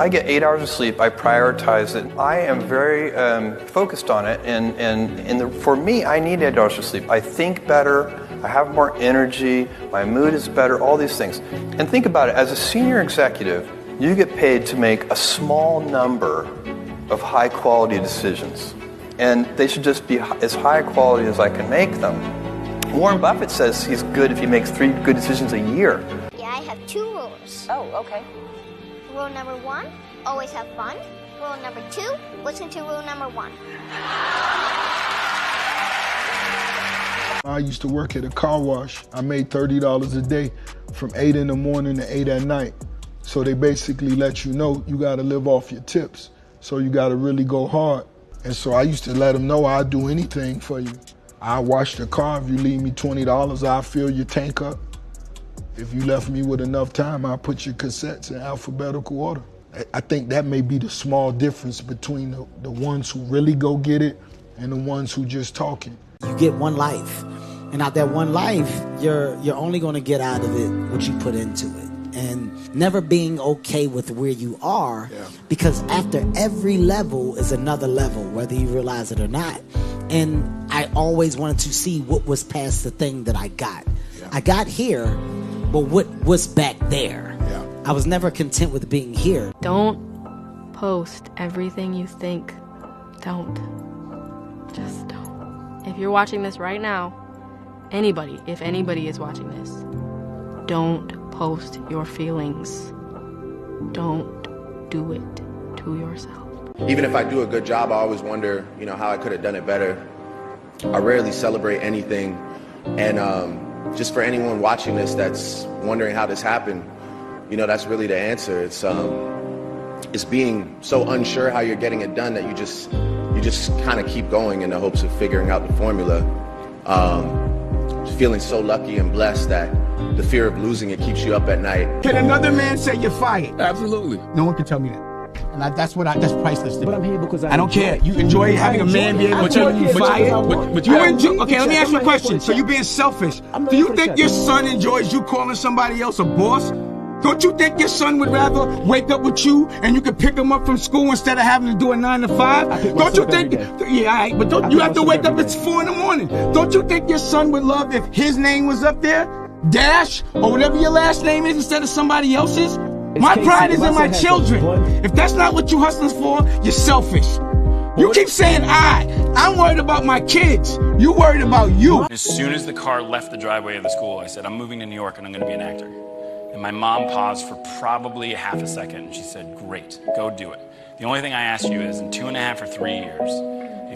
I get 8 hours of sleep. I prioritize it. I am very focused on it, and for me, I need 8 hours of sleep. I think better. I have more energy. My mood is better. All these things. And think about it. As a senior executive, you get paid to make a small number of high-quality decisions, and they should just be as high quality as I can make them. Warren Buffett says he's good if he makes 3 good decisions a year. Yeah, I have 2 rules. Oh, okay. Rule number 1, always have fun. Rule number 2, listen to rule number 1. I used to work at a car wash. I made $30 a day from 8 in the morning to 8 at night. So they basically let you know you gotta live off your tips. So you gotta really go hard. And so I used to let them know I'd do anything for you. I'll wash the car. If you leave me $20, I'll fill your tank up. If you left me with enough time, I'll put your cassettes in alphabetical order. I think that may be the small difference between the ones who really go get it and the ones who just talking. You get one life, and out that one life, you're only gonna get out of it what you put into it. And never being okay with where you are, because after every level is another level, whether you realize it or not. And I always wanted to see what was past the thing that I got. I got here, but what's back there? I was never content with being here. Don't post everything you think. Don't. Just don't. If you're watching this right now, if anybody is watching this, don't post your feelings. Don't do it to yourself. Even if I do a good job, I always wonder, how I could have done it better. I rarely celebrate anything. And just for anyone watching this that's wondering how this happened, that's really the answer. It's being so unsure how you're getting it done that you just kind of keep going in the hopes of figuring out the formula. Feeling so lucky and blessed that the fear of losing it keeps you up at night. Can another man say you're fired? Absolutely. No one can tell me that. And that's priceless to me. But I'm here because I don't care. You enjoy having a man be able to tell you fired? Okay, let me ask you a question. So you're being selfish. Do you think your son enjoys you calling somebody else a boss? Don't you think your son would rather wake up with you and you can pick him up from school instead of having to do a 9 to 5? Don't you think? Yeah, all right, but don't you have to wake up at 4 in the morning? Don't you think your son would love if his name was up there, Dash, or whatever your last name is, instead of somebody else's? My pride is in my children. If that's not what you're hustling for, you're selfish. You keep saying I'm worried about my kids. You worried about you. As soon as the car left the driveway of the school, I said, I'm moving to New York and I'm going to be an actor. And my mom paused for probably a half a second, and she said, great, go do it. The only thing I ask you is, in 2.5 or 3 years,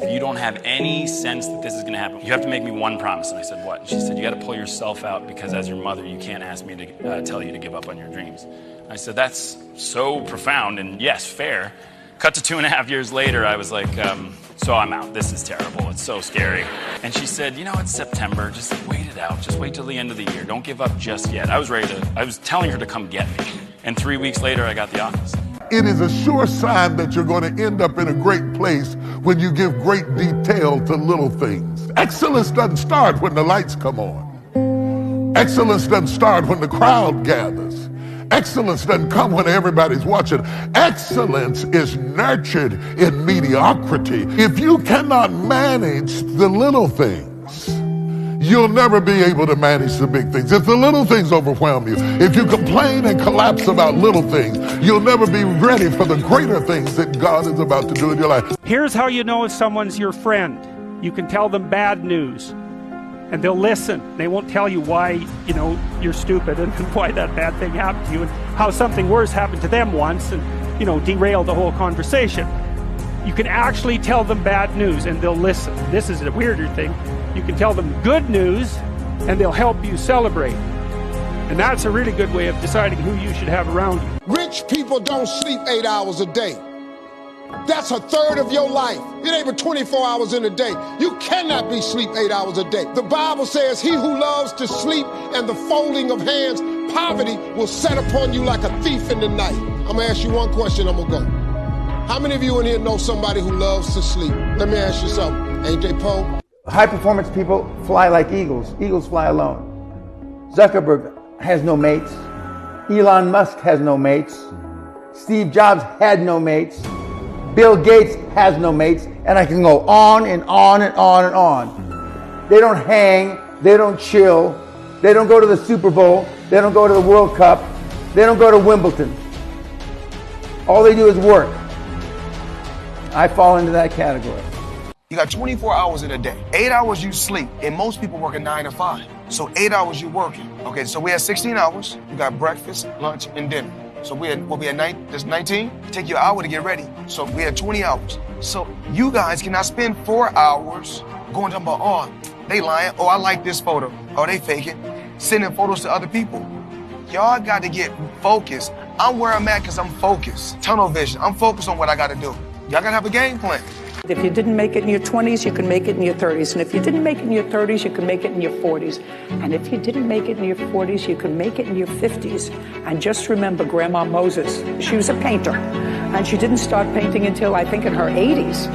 if you don't have any sense that this is going to happen, you have to make me one promise. And I said, what? And she said, you got to pull yourself out, because as your mother, you can't ask me to tell you to give up on your dreams. I said, that's so profound, and yes, fair. Cut to 2.5 years later, I was like, so I'm out. This is terrible. It's so scary. And she said, it's September. Just wait it out. Just wait till the end of the year. Don't give up just yet. I was telling her to come get me. And 3 weeks later, I got the office. It is a sure sign that you're going to end up in a great place when you give great detail to little things. Excellence doesn't start when the lights come on. Excellence doesn't start when the crowd gathers. Excellence doesn't come when everybody's watching. Excellence is nurtured in mediocrity. If you cannot manage the little things, you'll never be able to manage the big things. If the little things overwhelm you, if you complain and collapse about little things, you'll never be ready for the greater things that God is about to do in your life. Here's how you know if someone's your friend. You can tell them bad news, and they'll listen. They won't tell you why, you're stupid and why that bad thing happened to you and how something worse happened to them once and, derail the whole conversation. You can actually tell them bad news and they'll listen. This is a weirder thing. You can tell them good news and they'll help you celebrate. And that's a really good way of deciding who you should have around you. Rich people don't sleep 8 hours a day. That's a third of your life. It ain't but 24 hours in a day. You cannot be sleep 8 hours a day. The Bible says he who loves to sleep and the folding of hands, poverty will set upon you like a thief in the night. I'm gonna ask you one question, I'm gonna go. How many of you in here know somebody who loves to sleep? Let me ask you something. Ain't they Poe? High performance people fly like eagles. Eagles fly alone. Zuckerberg has no mates. Elon Musk has no mates. Steve Jobs had no mates. Bill Gates has no mates. And I can go on and on and on and on. They don't hang. They don't chill. They don't go to the Super Bowl. They don't go to the World Cup. They don't go to Wimbledon. All they do is work. I fall into that category. You got 24 hours in a day. 8 hours you sleep, and most people work a 9 to 5. So 8 hours you working. Okay, so we had 16 hours. You got breakfast, lunch, and dinner. So we'll be at night, that's 19. Take you an hour to get ready. So we had 20 hours. So you guys cannot spend 4 hours going talking about, oh, they lying. Oh, I like this photo. Oh, they faking. Sending photos to other people. Y'all got to get focused. I'm where I'm at because I'm focused. Tunnel vision. I'm focused on what I got to do. Y'all got to have a game plan. If you didn't make it in your 20s, you can make it in your 30s. And if you didn't make it in your 30s, you can make it in your 40s. And if you didn't make it in your 40s, you can make it in your 50s. And just remember Grandma Moses. She was a painter. And she didn't start painting until, I think, in her 80s.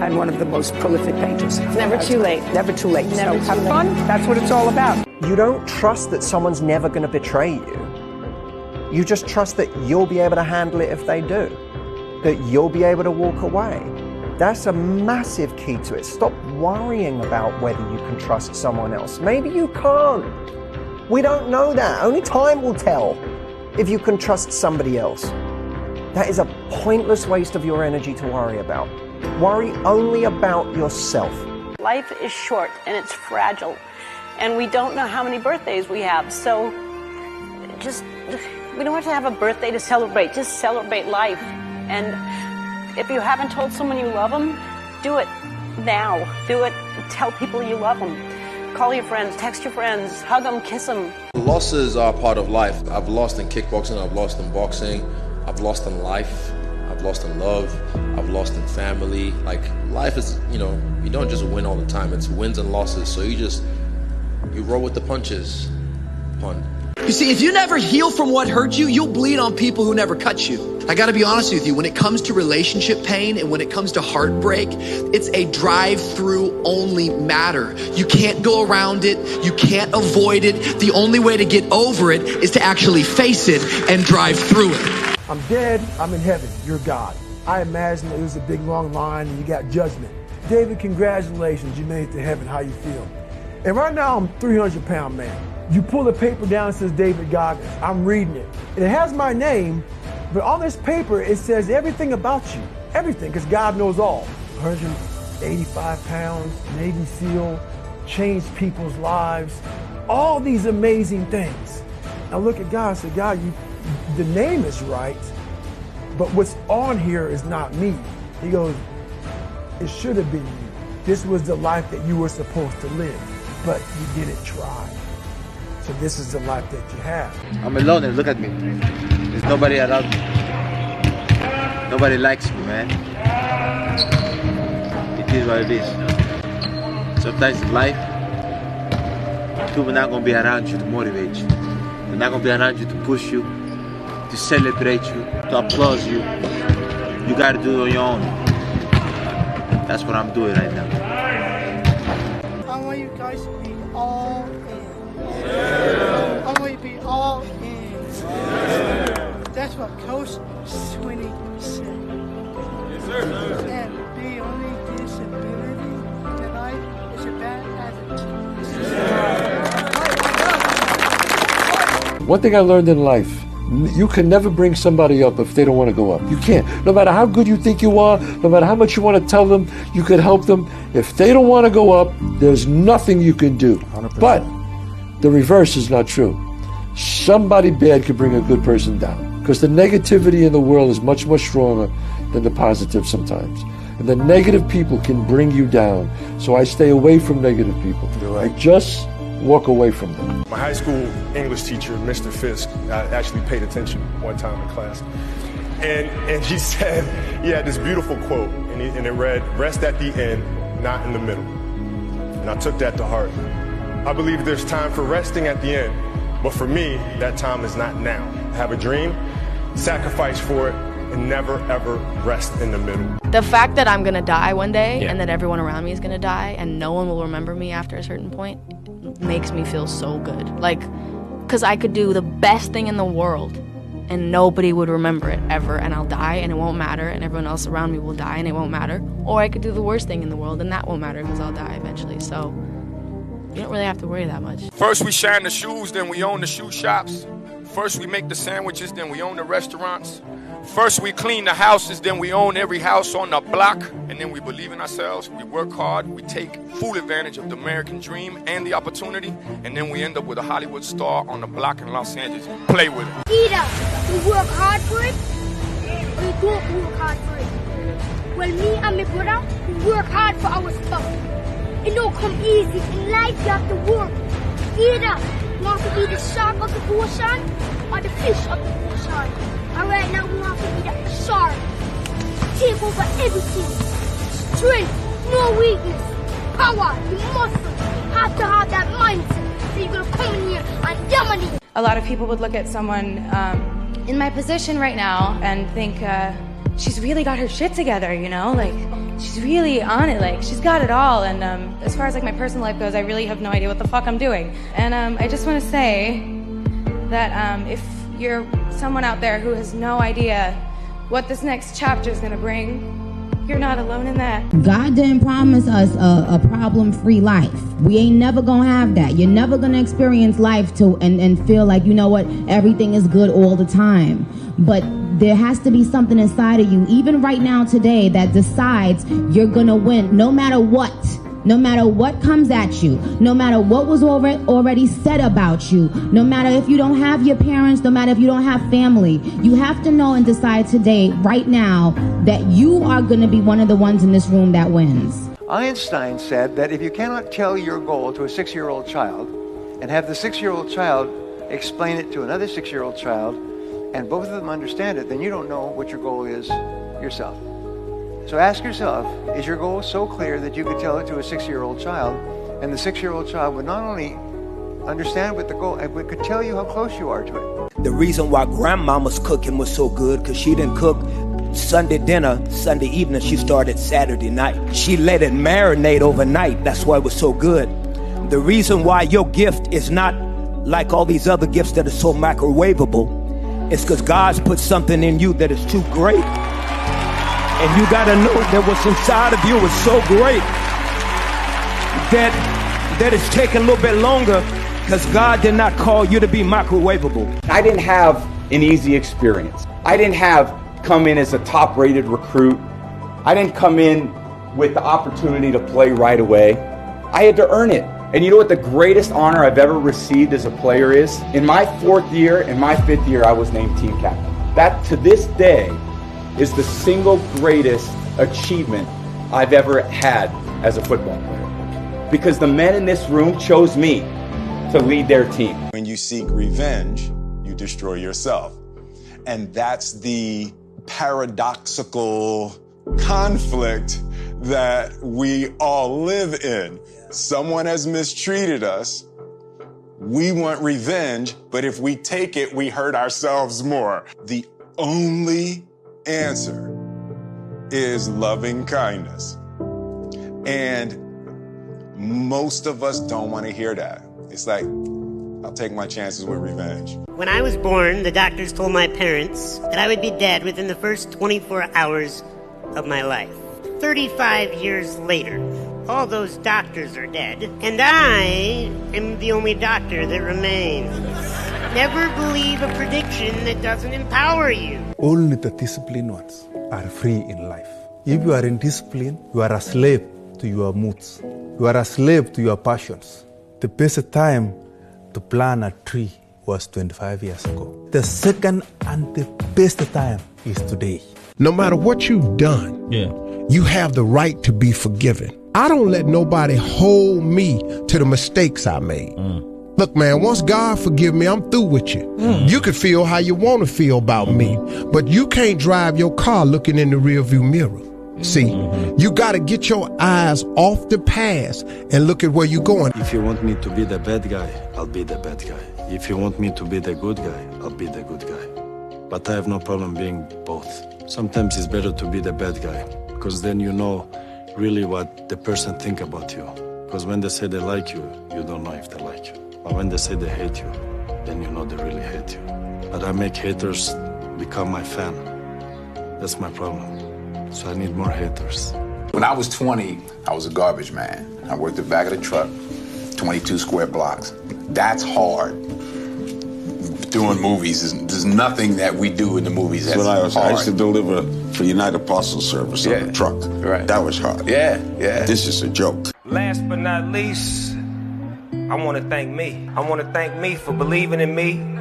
And one of the most prolific painters. Never too late. Never too late. Never so have late. fun. That's what it's all about. You don't trust that someone's never going to betray you. You just trust that you'll be able to handle it if they do. That you'll be able to walk away. That's a massive key to it. Stop worrying about whether you can trust someone else. Maybe you can't. We don't know that. Only time will tell if you can trust somebody else. That is a pointless waste of your energy to worry about. Worry only about yourself. Life is short and it's fragile, and we don't know how many birthdays we have. So we don't have to have a birthday to celebrate. Just celebrate life. And if you haven't told someone you love them, do it now. Do it. Tell people you love them. Call your friends, text your friends, hug them, kiss them. Losses are part of life. I've lost in kickboxing, I've lost in boxing, I've lost in life, I've lost in love, I've lost in family. Like, life is, you don't just win all the time. It's wins and losses. So you roll with the punches. Pun. You see, if you never heal from what hurt you, you'll bleed on people who never cut you. I gotta be honest with you, when it comes to relationship pain and when it comes to heartbreak, it's a drive-through only matter. You can't go around it, you can't avoid it. The only way to get over it is to actually face it and drive through it. I'm dead, I'm in heaven, you're God. I imagine it was a big long line and you got judgment. David, congratulations, you made it to heaven, how you feel? And right now I'm a 300-pound man. You pull the paper down, it says David Goggins. I'm reading it. And it has my name, but on this paper, it says everything about you. Everything, because God knows all. 185 pounds, Navy SEAL, changed people's lives. All these amazing things. I look at God and say, God, the name is right, but what's on here is not me. He goes, it should have been you. This was the life that you were supposed to live, but you didn't try. So this is the life that you have. I'm alone and look at me. There's nobody around me. Nobody likes me, man. It is what it is. Sometimes in life, people are not going to be around you to motivate you. They're not going to be around you to push you, to celebrate you, to applaud you. You got to do it on your own. That's what I'm doing right now. I want you guys to be all in. I want you to be all in. That's what Coach Sweeney said. Yes, sir. And the only disability in life is a bad attitude. One thing I learned in life, you can never bring somebody up if they don't want to go up. You can't. No matter how good you think you are, no matter how much you want to tell them, you could help them. If they don't want to go up, there's nothing you can do. 100%. But the reverse is not true. Somebody bad could bring a good person down, because the negativity in the world is much, much stronger than the positive sometimes. And the negative people can bring you down. So I stay away from negative people. I just walk away from them. My high school English teacher, Mr. Fisk, I actually paid attention one time in class. And he said, he had this beautiful quote, and it read, "Rest at the end, not in the middle." And I took that to heart. I believe there's time for resting at the end, but for me, that time is not now. I have a dream, sacrifice for it, and never ever rest in the middle. The fact that I'm gonna die one day and that everyone around me is gonna die and no one will remember me after a certain point makes me feel so good. Like, because I could do the best thing in the world and nobody would remember it ever, and I'll die and it won't matter, and everyone else around me will die and it won't matter. Or I could do the worst thing in the world and that won't matter because I'll die eventually. So you don't really have to worry that much. First we shine the shoes, then we own the shoe shops. First we make the sandwiches, then we own the restaurants. First we clean the houses, then we own every house on the block. And then we believe in ourselves, we work hard, we take full advantage of the American dream and the opportunity. And then we end up with a Hollywood star on the block in Los Angeles. Play with it. Either you work hard for it, or you don't work hard for it. Well, me and my brother, we work hard for our stuff. It don't come easy. In life, you have to work. Either you want to be the shark of the ocean or the fish of the ocean. And right now, we want to be the shark. Take over everything. Strength, no weakness. Power, the muscle. Have to have that mindset. So you're going to come in here and dominate. A lot of people would look at someone in my position right now and think, she's really got her shit together, you know? Like, she's really on it, like, she's got it all. And as far as, like, my personal life goes, I really have no idea what the fuck I'm doing. And I just want to say that if you're someone out there who has no idea what this next chapter is going to bring, you're not alone in that. God didn't promise us a problem-free life. We ain't never gonna have that. You're never gonna experience life and feel like, you know what, everything is good all the time. But there has to be something inside of you, even right now today, that decides you're gonna win no matter what. No matter what comes at you, no matter what was already said about you, no matter if you don't have your parents, no matter if you don't have family, you have to know and decide today, right now, that you are going to be one of the ones in this room that wins. Einstein said that if you cannot tell your goal to a 6-year-old child and have the 6-year-old child explain it to another 6-year-old child and both of them understand it, then you don't know what your goal is yourself. So ask yourself, is your goal so clear that you could tell it to a 6-year-old child, and the 6-year-old child would not only understand what the goal, but could tell you how close you are to it? The reason why grandmama's cooking was so good, because she didn't cook Sunday dinner, Sunday evening, she started Saturday night. She let it marinate overnight, that's why it was so good. The reason why your gift is not like all these other gifts that are so microwavable is because God's put something in you that is too great. And you gotta know that what's inside of you is so great that it's taking a little bit longer because God did not call you to be microwavable. I didn't have an easy experience. I didn't come in as a top-rated recruit. I didn't come in with the opportunity to play right away. I had to earn it. And you know what the greatest honor I've ever received as a player is? In my 4th year and my 5th year, I was named team captain. That, to this day, is the single greatest achievement I've ever had as a football player. Because the men in this room chose me to lead their team. When you seek revenge, you destroy yourself. And that's the paradoxical conflict that we all live in. Someone has mistreated us. We want revenge, but if we take it, we hurt ourselves more. The only answer is loving kindness. And most of us don't want to hear that. It's like, I'll take my chances with revenge. When I was born, the doctors told my parents that I would be dead within the first 24 hours of my life. 35 years later, all those doctors are dead, and I am the only doctor that remains. Never believe a prediction that doesn't empower you. Only the disciplined ones are free in life. If you are in discipline, you are a slave to your moods. You are a slave to your passions. The best time to plant a tree was 25 years ago. The second and the best time is today. No matter what you've done, you have the right to be forgiven. I don't let nobody hold me to the mistakes I made. Look, man, once God forgive me, I'm through with you. You can feel how you want to feel about me, but you can't drive your car looking in the rearview mirror. See, you got to get your eyes off the past and look at where you're going. If you want me to be the bad guy, I'll be the bad guy. If you want me to be the good guy, I'll be the good guy. But I have no problem being both. Sometimes it's better to be the bad guy, because then you know really what the person think about you. Because when they say they like you, you don't know if they like you. But when they say they hate you, then you know they really hate you. but I make haters become my fan. That's my problem. So I need more haters. When I was 20, I was a garbage man. I worked the back of the truck, 22 square blocks. That's hard. Doing movies, there's nothing that we do in the movies that's hard. I used to deliver for United Parcel Service on a truck. Right. That was hard. Yeah. This is a joke. Last but not least, I want to thank me. I want to thank me for believing in me.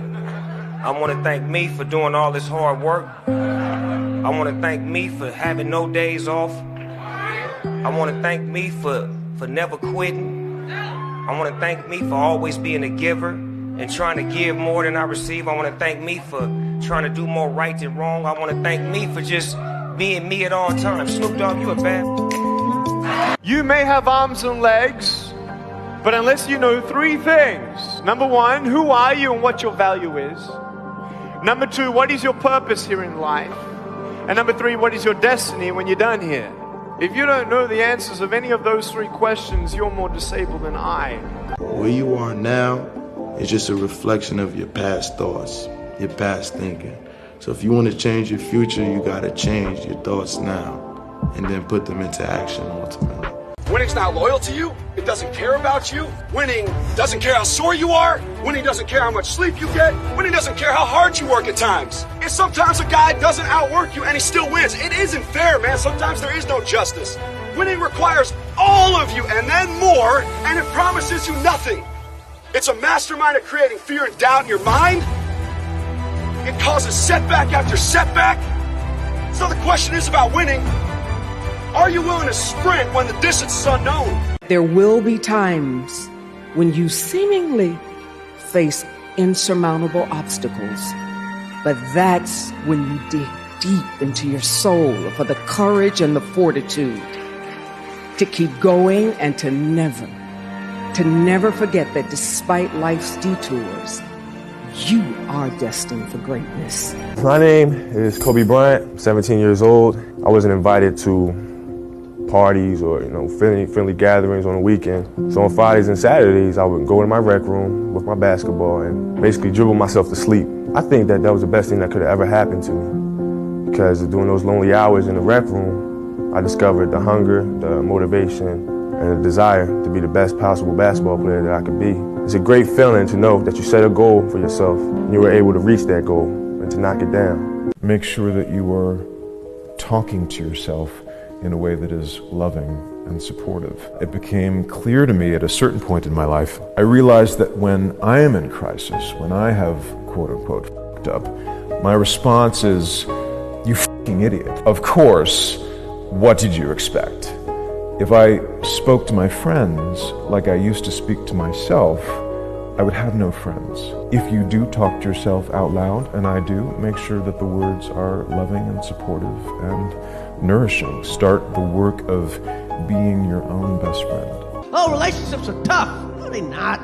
I want to thank me for doing all this hard work. I want to thank me for having no days off. I want to thank me for never quitting. I want to thank me for always being a giver and trying to give more than I receive. I want to thank me for trying to do more right than wrong. I want to thank me for just being me at all times. Snoop Dogg, you a bad. You may have arms and legs, but unless you know three things. Number one, who are you and what your value is? Number two, what is your purpose here in life? And number three, what is your destiny when you're done here? If you don't know the answers of any of those three questions, you're more disabled than I. Where you are now is just a reflection of your past thoughts, your past thinking. So if you want to change your future, you got to change your thoughts now and then put them into action ultimately. Winning's not loyal to you. It doesn't care about you. Winning doesn't care how sore you are. Winning doesn't care how much sleep you get. Winning doesn't care how hard you work at times. And sometimes a guy doesn't outwork you and he still wins. It isn't fair, man. Sometimes there is no justice. Winning requires all of you and then more, and it promises you nothing. It's a mastermind of creating fear and doubt in your mind. It causes setback after setback. So the question is about winning. Are you willing to sprint when the distance is unknown? There will be times when you seemingly face insurmountable obstacles, but that's when you dig deep into your soul for the courage and the fortitude to keep going and to never forget that despite life's detours, you are destined for greatness. My name is Kobe Bryant. I'm 17 years old. I wasn't invited to parties or friendly gatherings on the weekend. So on Fridays and Saturdays, I would go in my rec room with my basketball and basically dribble myself to sleep. I think that was the best thing that could have ever happened to me, because during those lonely hours in the rec room, I discovered the hunger, the motivation, and the desire to be the best possible basketball player that I could be. It's a great feeling to know that you set a goal for yourself and you were able to reach that goal and to knock it down. Make sure that you are talking to yourself in a way that is loving and supportive. It became clear to me at a certain point in my life, I realized that when I am in crisis, when I have quote unquote f***ed up, my response is, you f***ing idiot. Of course, what did you expect? If I spoke to my friends like I used to speak to myself, I would have no friends. If you do talk to yourself out loud, and I do, make sure that the words are loving and supportive and nourishing. Start the work of being your own best friend. Oh, relationships are tough. No, they're not.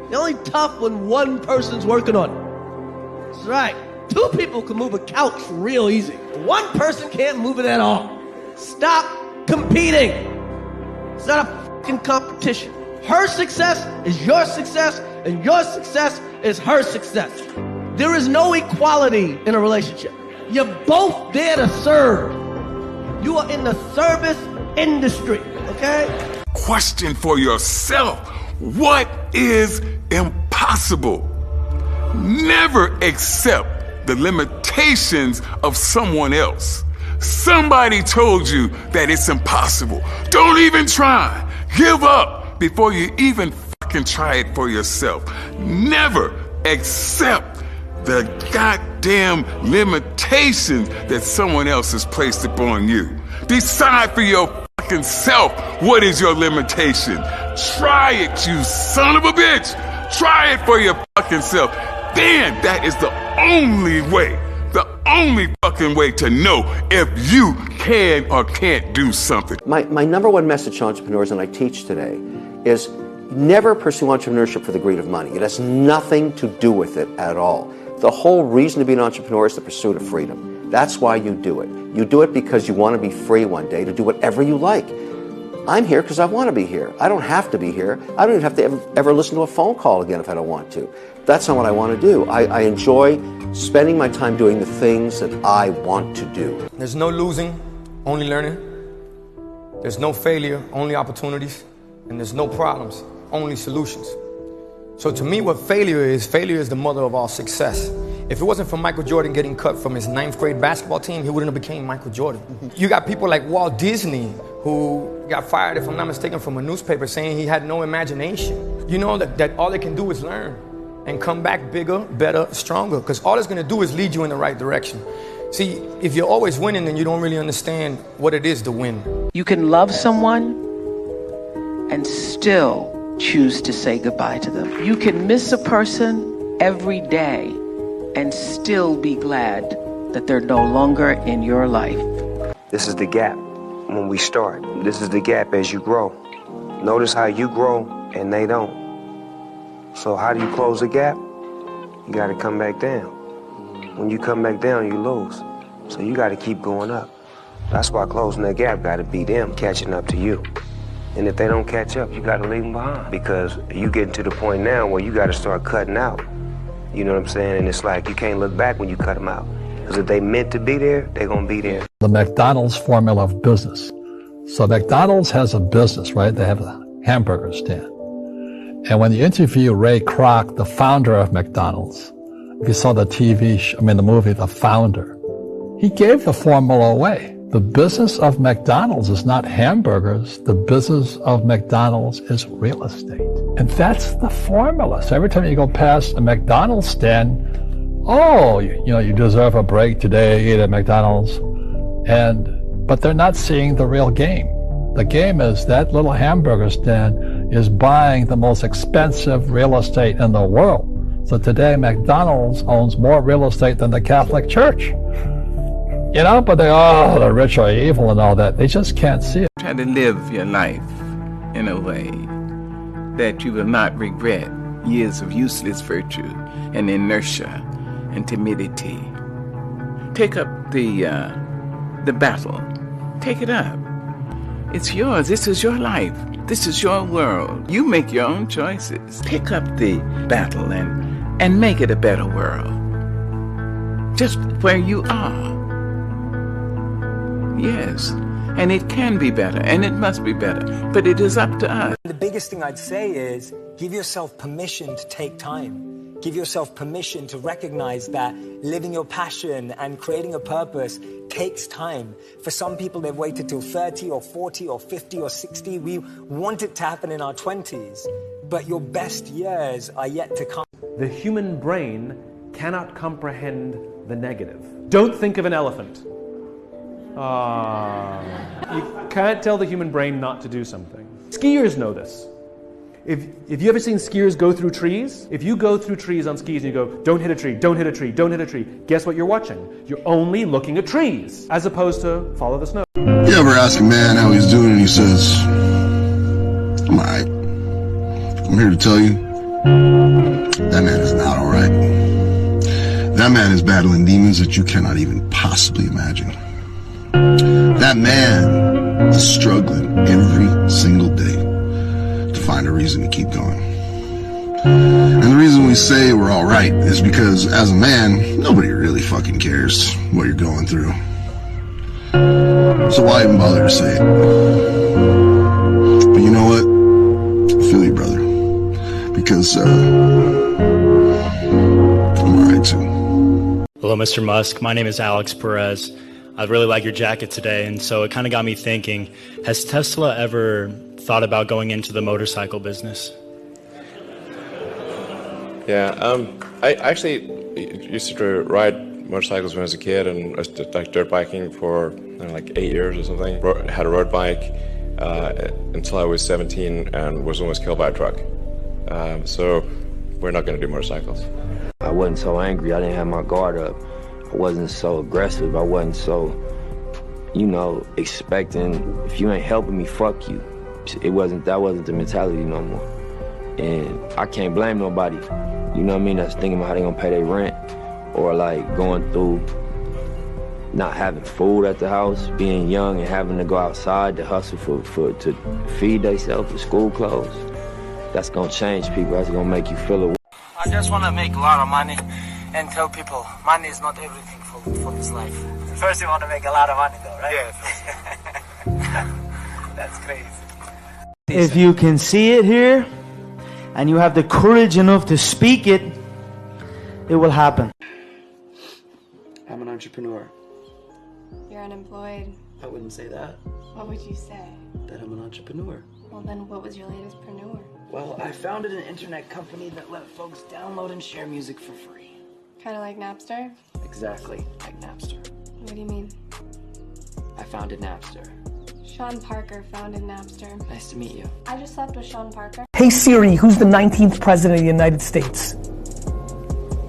They're only tough when one person's working on it. That's right. Two people can move a couch real easy. One person can't move it at all. Stop competing. It's not a fucking competition. Her success is your success, and your success is her success. There is no equality in a relationship. You're both there to serve. You are in the service industry, okay? Question for yourself. What is impossible? Never accept the limitations of someone else. Somebody told you that it's impossible. Don't even try. Give up before you even fucking try it for yourself. Never accept the goddamn limitations that someone else has placed upon you. Decide for your fucking self what is your limitation. Try it, you son of a bitch. Try it for your fucking self. Then that is the only way fucking way to know if you can or can't do something. My number one message to entrepreneurs, and I teach today, is never pursue entrepreneurship for the greed of money. It has nothing to do with it at all. The whole reason to be an entrepreneur is the pursuit of freedom. That's why you do it. You do it because you want to be free one day to do whatever you like. I'm here because I want to be here. I don't have to be here. I don't even have to ever listen to a phone call again if I don't want to. That's not what I want to do. I enjoy spending my time doing the things that I want to do. There's no losing, only learning. There's no failure, only opportunities. And there's no problems, only solutions. So to me, what failure is the mother of all success. If it wasn't for Michael Jordan getting cut from his 9th grade basketball team, he wouldn't have became Michael Jordan. You got people like Walt Disney, who got fired, if I'm not mistaken, from a newspaper saying he had no imagination. You know that all they can do is learn and come back bigger, better, stronger, because all it's going to do is lead you in the right direction. See, if you're always winning, then you don't really understand what it is to win. You can love someone and still choose to say goodbye to them. You can miss a person every day and still be glad that they're no longer in your life. This is the gap when we start. This is the gap as you grow. Notice how you grow and they don't. So how do you close the gap? You got to come back down. When you come back down, you lose. So you got to keep going up. That's why closing that gap got to be them catching up to you. And if they don't catch up, you got to leave them behind, because you getting to the point now where you got to start cutting out. You know what I'm saying? And it's like you can't look back when you cut them out, because if they meant to be there, they're going to be there. The McDonald's formula of business. So McDonald's has a business, right? They have a hamburger stand. And when you interview Ray Kroc, the founder of McDonald's, if you saw the the movie, The Founder, he gave the formula away. The business of McDonald's is not hamburgers. The business of McDonald's is real estate. And that's the formula. So every time you go past a McDonald's stand, you deserve a break today, eat at McDonald's. But they're not seeing the real game. The game is that little hamburger stand is buying the most expensive real estate in the world. So today McDonald's owns more real estate than the Catholic Church. But the rich are evil and all that. They just can't see it. Try to live your life in a way that you will not regret years of useless virtue and inertia and timidity. Take up the battle. Take it up. It's yours. This is your life. This is your world. You make your own choices. Pick up the battle and make it a better world. Just where you are. Yes, and it can be better, and it must be better, but it is up to us. The biggest thing I'd say is give yourself permission to take time. Give yourself permission to recognize that living your passion and creating a purpose takes time. For some people, they've waited till 30 or 40 or 50 or 60. We want it to happen in our 20s, but your best years are yet to come. The human brain cannot comprehend the negative. Don't think of an elephant. You can't tell the human brain not to do something. Skiers know this. If you ever seen skiers go through trees, if you go through trees on skis and you go, don't hit a tree, don't hit a tree, don't hit a tree, guess what you're watching? You're only looking at trees, as opposed to follow the snow. You ever ask a man how he's doing and he says, I'm alright. I'm here to tell you, that man is not alright. That man is battling demons that you cannot even possibly imagine. That man is struggling every single day to find a reason to keep going. And the reason we say we're all right is because as a man, nobody really fucking cares what you're going through. So why even bother to say it? But you know what? I feel you, brother. Because I'm alright too. Hello, Mr. Musk. My name is Alex Perez. I really like your jacket today, and so it kind of got me thinking, has Tesla ever thought about going into the motorcycle business? Yeah, I actually used to ride motorcycles when I was a kid, and I was like dirt biking for like 8 years or something. Had a road bike until I was 17 and was almost killed by a truck. So we're not going to do motorcycles. I wasn't so angry. I didn't have my guard up. I wasn't so aggressive. I wasn't so, expecting, if you ain't helping me, fuck you. That wasn't the mentality no more. And I can't blame nobody, that's thinking about how they gonna pay their rent, or like going through not having food at the house, being young and having to go outside to hustle to feed themselves with school clothes. That's gonna change people. That's gonna make you feel it. I just want to make a lot of money and tell people money is not everything for this life. First you want to make a lot of money though, right? Yeah. That's crazy. If you can see it here and you have the courage enough to speak it, it will happen. I'm an entrepreneur. You're unemployed. I wouldn't say that. What would you say? That I'm an entrepreneur. Well, then what was your latest preneur? Well, I founded an internet company that let folks download and share music for free. Kind of like Napster? Exactly, like Napster. What do you mean? I founded Napster. Sean Parker founded Napster. Nice to meet you. I just slept with Sean Parker. Hey Siri, who's the 19th president of the United States?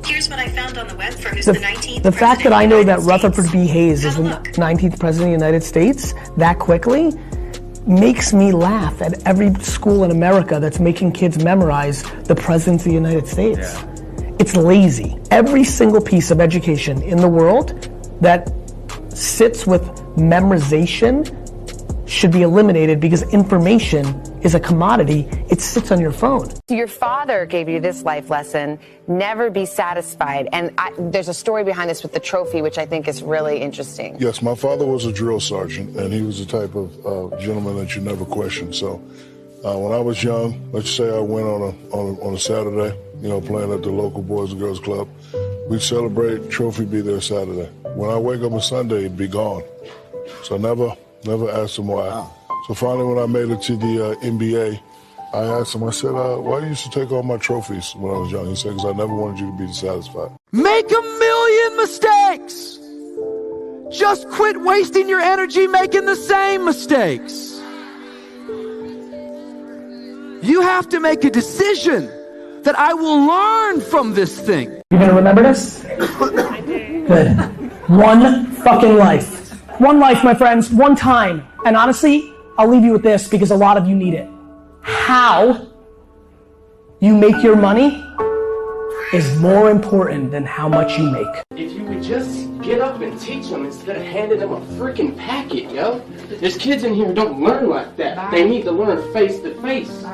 Here's what I found on the web for who's the 19th The fact that I know that United Rutherford B. Hayes is the 19th president of the United States that quickly makes me laugh at every school in America that's making kids memorize the presidents of the United States. Yeah. It's lazy. Every single piece of education in the world that sits with memorization should be eliminated because information is a commodity. It sits on your phone. Your father gave you this life lesson, never be satisfied. And there's a story behind this with the trophy, which I think is really interesting. Yes, my father was a drill sergeant, and he was the type of gentleman that you never question. So when I was young, let's say I went on a Saturday, playing at the local Boys and Girls Club, we'd celebrate, trophy be there Saturday. When I wake up on Sunday, it'd be gone. So never asked him why. Wow. So finally, when I made it to the NBA, I asked him, I said, why do you used to take all my trophies when I was young? He said, because I never wanted you to be dissatisfied. Make 1,000,000 mistakes! Just quit wasting your energy making the same mistakes. You have to make a decision that I will learn from this thing. You gonna remember this? Good. One fucking life. One life, my friends, one time. And honestly, I'll leave you with this because a lot of you need it. How you make your money is more important than how much you make. If you would just get up and teach them instead of handing them a freaking packet, yo. There's kids in here who don't learn like that. Bye. They need to learn face to face.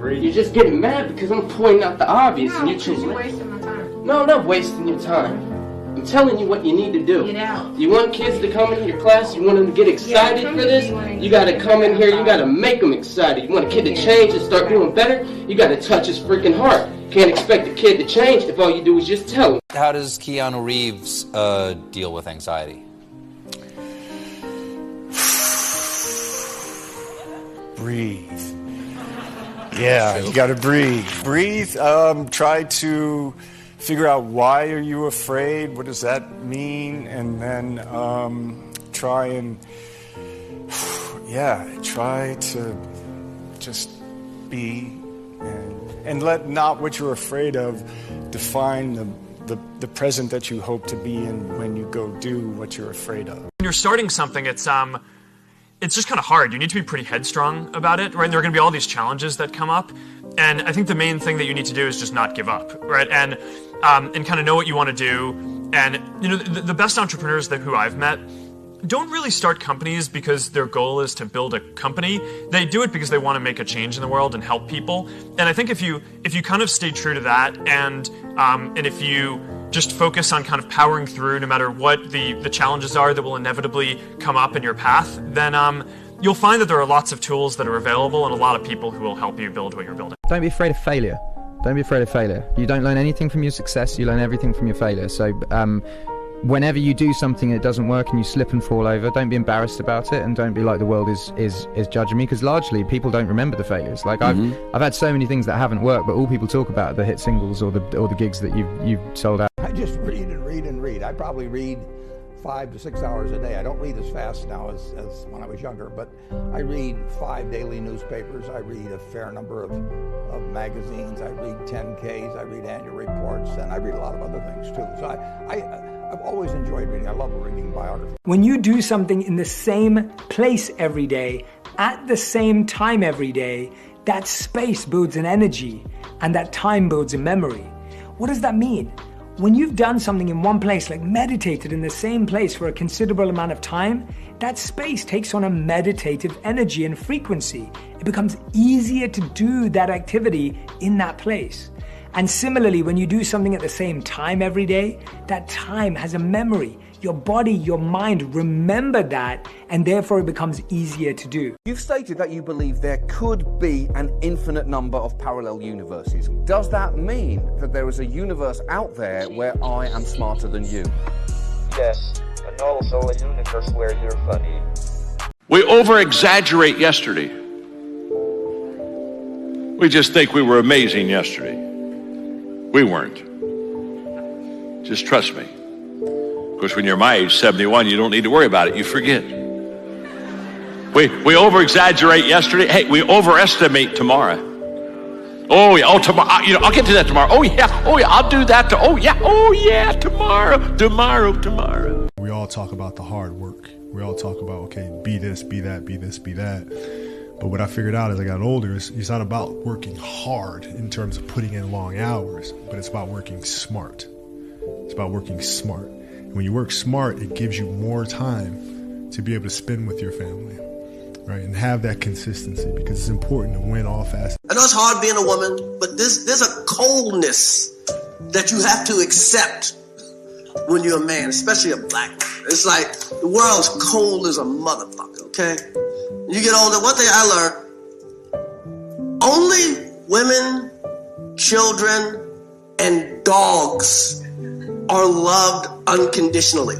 You're just getting mad because I'm pointing out the obvious and you're choosing. Wasting my time. No, I'm not wasting your time. I'm telling you what you need to do. Get out. You want kids to come in your class, you want them to get excited for this, you gotta come in here, you gotta make them excited. You want a kid to change and start doing better, you gotta touch his freaking heart. Can't expect a kid to change if all you do is just tell him. How does Keanu Reeves deal with anxiety? Breathe. Yeah, you gotta breathe. Breathe, try to figure out why are you afraid, what does that mean, and then try to just be and let not what you're afraid of define the present that you hope to be in when you go do what you're afraid of. When you're starting something, it's just kind of hard. You need to be pretty headstrong about it, right? There are going to be all these challenges that come up, and I think the main thing that you need to do is just not give up, right? And kind of know what you want to do. And the best entrepreneurs who I've met don't really start companies because their goal is to build a company. They do it because they want to make a change in the world and help people. And I think if you kind of stay true to that, and if you just focus on kind of powering through no matter what the challenges are that will inevitably come up in your path, then you'll find that there are lots of tools that are available and a lot of people who will help you build what you're building. Don't be afraid of failure. Don't be afraid of failure. You don't learn anything from your success, you learn everything from your failure. So whenever you do something and it doesn't work and you slip and fall over, don't be embarrassed about it, and don't be like the world is judging me, because largely people don't remember the failures. Like I've had so many things that haven't worked, but all people talk about are the hit singles or the gigs that you've sold out. I just read and read and read. I probably read 5 to 6 hours a day. I don't read as fast now as when I was younger, but I read 5 daily newspapers. I read a fair number of magazines. I read 10Ks. I read annual reports, and I read a lot of other things too. So I've always enjoyed reading. I love reading biography. When you do something in the same place every day, at the same time every day, that space builds an energy, and that time builds a memory. What does that mean? when you've done something in one place, like meditated in the same place for a considerable amount of time, that space takes on a meditative energy and frequency. It becomes easier to do that activity in that place. And similarly, when you do something at the same time every day, that time has a memory. Your body, your mind remember that, and therefore it becomes easier to do. You've stated that you believe there could be an infinite number of parallel universes. Does that mean that there is a universe out there where I am smarter than you? Yes, and also a universe where you're funny. We over-exaggerate yesterday. We just think we were amazing yesterday. We weren't. Just trust me. Of course, when you're my age, 71, you don't need to worry about it. You forget. We over-exaggerate yesterday. Hey, we overestimate tomorrow. Oh, yeah. Oh, tomorrow. I'll get to that tomorrow. Oh, yeah. I'll do that. Oh, yeah. Tomorrow. We all talk about the hard work. We all talk about, okay, be this, be that, be this, be that. But what I figured out as I got older is it's not about working hard in terms of putting in long hours, but it's about working smart. It's about working smart. And when you work smart, it gives you more time to be able to spend with your family, right? And have that consistency, because it's important to win all facets. I know it's hard being a woman, but there's a coldness that you have to accept when you're a man, especially a black man. It's like the world's cold as a motherfucker, okay? You get older, one thing I learned, only women, children, and dogs are loved unconditionally.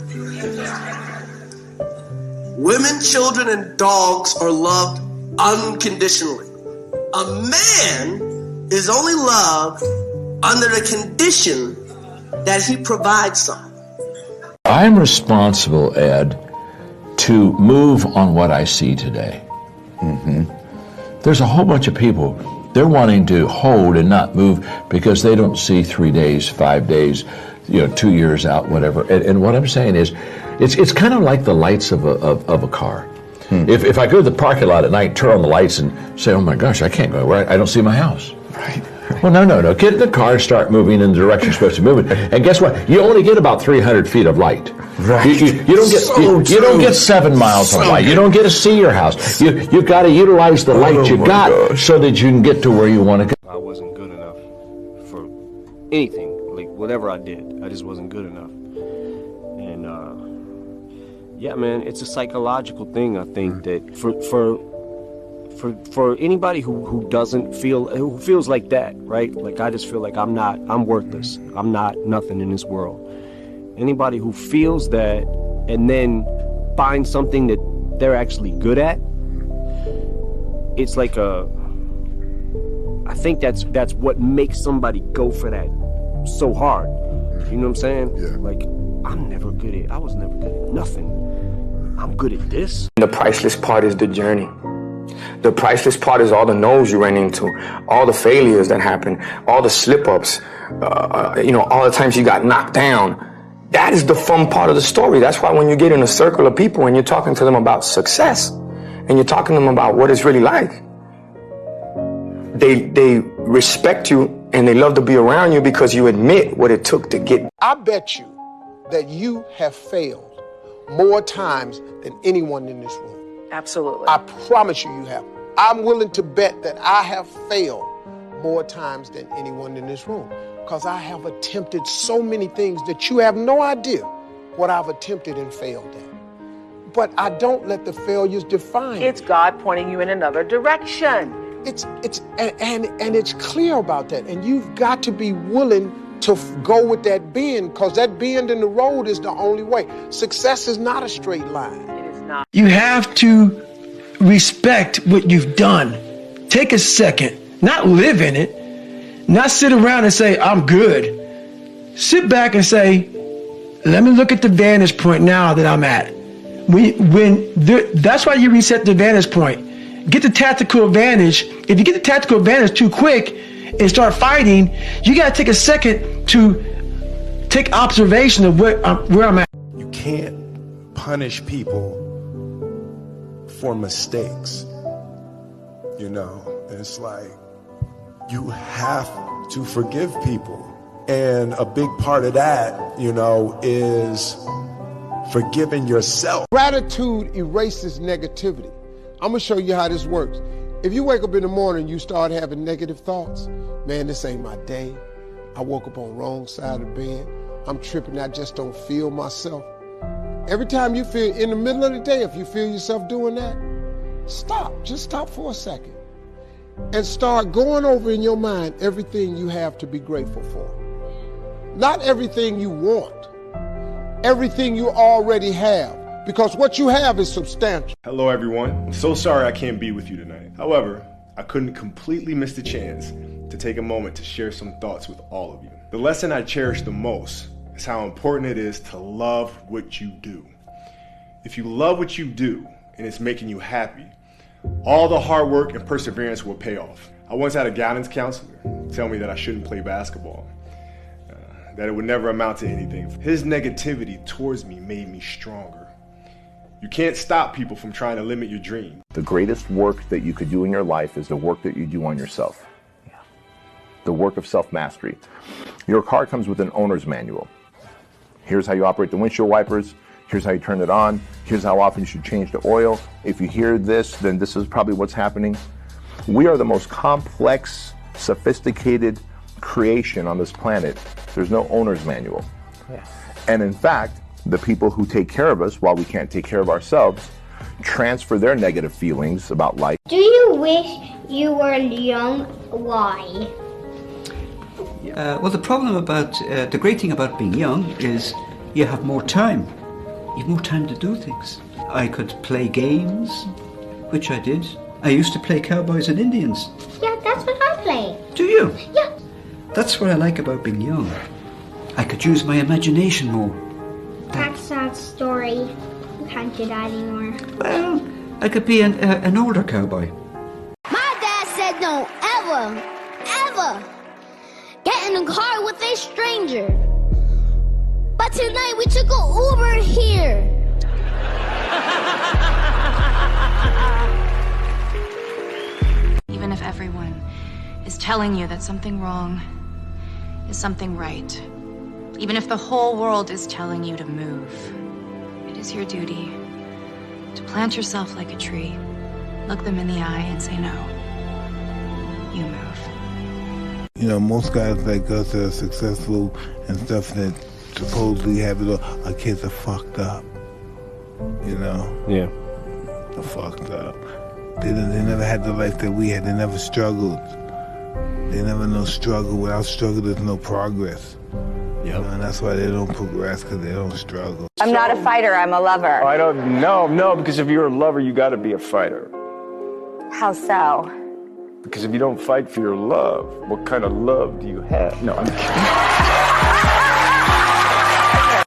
Women, children, and dogs are loved unconditionally. A man is only loved under the condition that he provides something. I'm responsible, Ed, to move on what I see today. There's a whole bunch of people, they're wanting to hold and not move because they don't see 3 days, 5 days, 2 years out, whatever. And what I'm saying is, it's kind of like the lights of a car. If I go to the parking lot at night, turn on the lights and say, oh my gosh, I can't go where I don't see my house. Right. Well, no. Get in the car and start moving in the direction you're supposed to move it. And guess what? You only get about 300 feet of light. Right. You don't get you don't get 7 miles of light. You don't get to see your house. You've got to utilize the light you got so that you can get to where you want to go. I wasn't good enough for anything, like whatever I did. I just wasn't good enough. And yeah, man, it's a psychological thing. I think that for anybody who feels like that, right? Like I just feel like I'm worthless. I'm not nothing in this world. Anybody who feels that and then finds something that they're actually good at, it's like I think that's what makes somebody go for that so hard. You know what I'm saying? Yeah. Like I was never good at nothing. I'm good at this. The priceless part is the journey. The priceless part is all the no's you ran into, all the failures that happen, all the slip-ups, all the times you got knocked down. That is the fun part of the story. That's why when you get in a circle of people and you're talking to them about success and you're talking to them about what it's really like, they respect you and they love to be around you because you admit what it took to get. I bet you that you have failed more times than anyone in this room. Absolutely. I promise you have. I'm willing to bet that I have failed more times than anyone in this room, because I have attempted so many things that you have no idea what I've attempted and failed at. But I don't let the failures define me. It's God pointing you in another direction. It's clear about that. And you've got to be willing to go with that bend, because that bend in the road is the only way. Success is not a straight line. It is not. You have to respect what you've done. Take a second, not live in it, not sit around and say, I'm good. Sit back and say, let me look at the vantage point now that I'm at. That's why you reset the vantage point. Get the tactical advantage. If you get the tactical advantage too quick and start fighting, you got to take a second to take observation of where I'm at. You can't punish people for mistakes. It's like you have to forgive people And a big part of that, is forgiving yourself. Gratitude erases negativity. I'm gonna show you how this works. If you wake up in the morning, you start having negative thoughts. Man, this ain't my day. I woke up on the wrong side of the bed. I'm tripping, I just don't feel myself. Every time you feel, in the middle of the day, if you feel yourself doing that, stop, just stop for a second. And start going over in your mind everything you have to be grateful for. Not everything you want, everything you already have, because what you have is substantial. Hello everyone, I'm so sorry I can't be with you tonight. However, I couldn't completely miss the chance to take a moment to share some thoughts with all of you. The lesson I cherish the most is how important it is to love what you do. If you love what you do and it's making you happy, all the hard work and perseverance will pay off. I once had a guidance counselor tell me that I shouldn't play basketball, that it would never amount to anything. His negativity towards me made me stronger. You can't stop people from trying to limit your dream. The greatest work that you could do in your life is the work that you do on yourself. The work of self-mastery. Your car comes with an owner's manual. Here's how you operate the windshield wipers. Here's how you turn it on. Here's how often you should change the oil. If you hear this, then this is probably what's happening. We are the most complex, sophisticated creation on this planet. There's no owner's manual. Yeah. And in fact, the people who take care of us while we can't take care of ourselves transfer their negative feelings about life. Do you wish you were young? Why? Well, the problem about, the great thing about being young is you have more time. You have more time to do things. I could play games, which I did. I used to play cowboys and Indians. Yeah, that's what I play. Do you? Yeah. That's what I like about being young. I could use my imagination more. That's a sad story. You can't do that anymore. Well, I could be an older cowboy. My dad said don't ever get in a car with a stranger. But tonight we took an Uber here. Even if everyone is telling you that something wrong is something right, even if the whole world is telling you to move, it is your duty to plant yourself like a tree, look them in the eye and say no. You move. Most guys like us that are successful and stuff that supposedly have it all, our kids are fucked up. Yeah. They're fucked up. They never had the life that we had. They never struggled. They never know struggle. Without struggle, there's no progress. And that's why they don't progress, because they don't struggle. I'm not a fighter, I'm a lover. I don't know, because if you're a lover, you got to be a fighter. How so? Because if you don't fight for your love, what kind of love do you have? No, I'm kidding.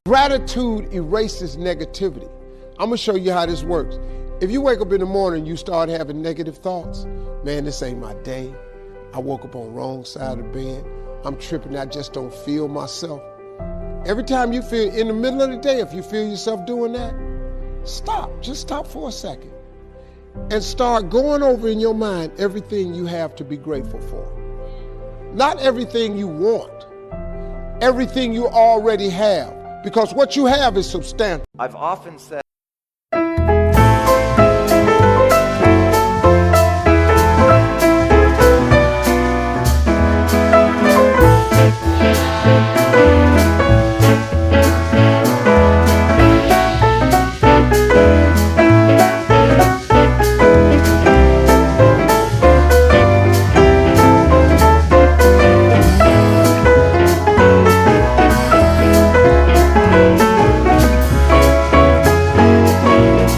Gratitude erases negativity. I'm gonna show you how this works. If you wake up in the morning, you start having negative thoughts. Man, this ain't my day. I woke up on the wrong side of the bed. I'm tripping, I just don't feel myself. Every time you feel, in the middle of the day, if you feel yourself doing that, stop, just stop for a second. And start going over in your mind everything you have to be grateful for. Not everything you want, everything you already have, because what you have is substantial. I've often said,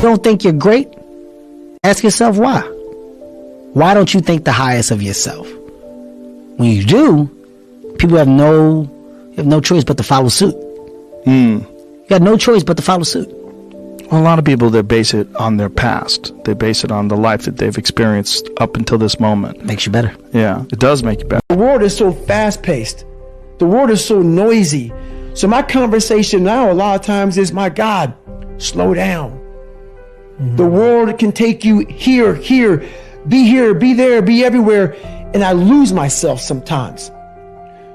don't think you're great, ask yourself why. Why don't you think the highest of yourself? When you do, people have no choice but to follow suit. You got no choice but to follow suit. Well, a lot of people, they base it on their past. They base it on the life that they've experienced up until this moment. Makes you better. Yeah, it does make you better. The world is so fast-paced. The world is so noisy. So my conversation now a lot of times is, my God, slow down. The world can take you here, be there, be everywhere, and I lose myself sometimes.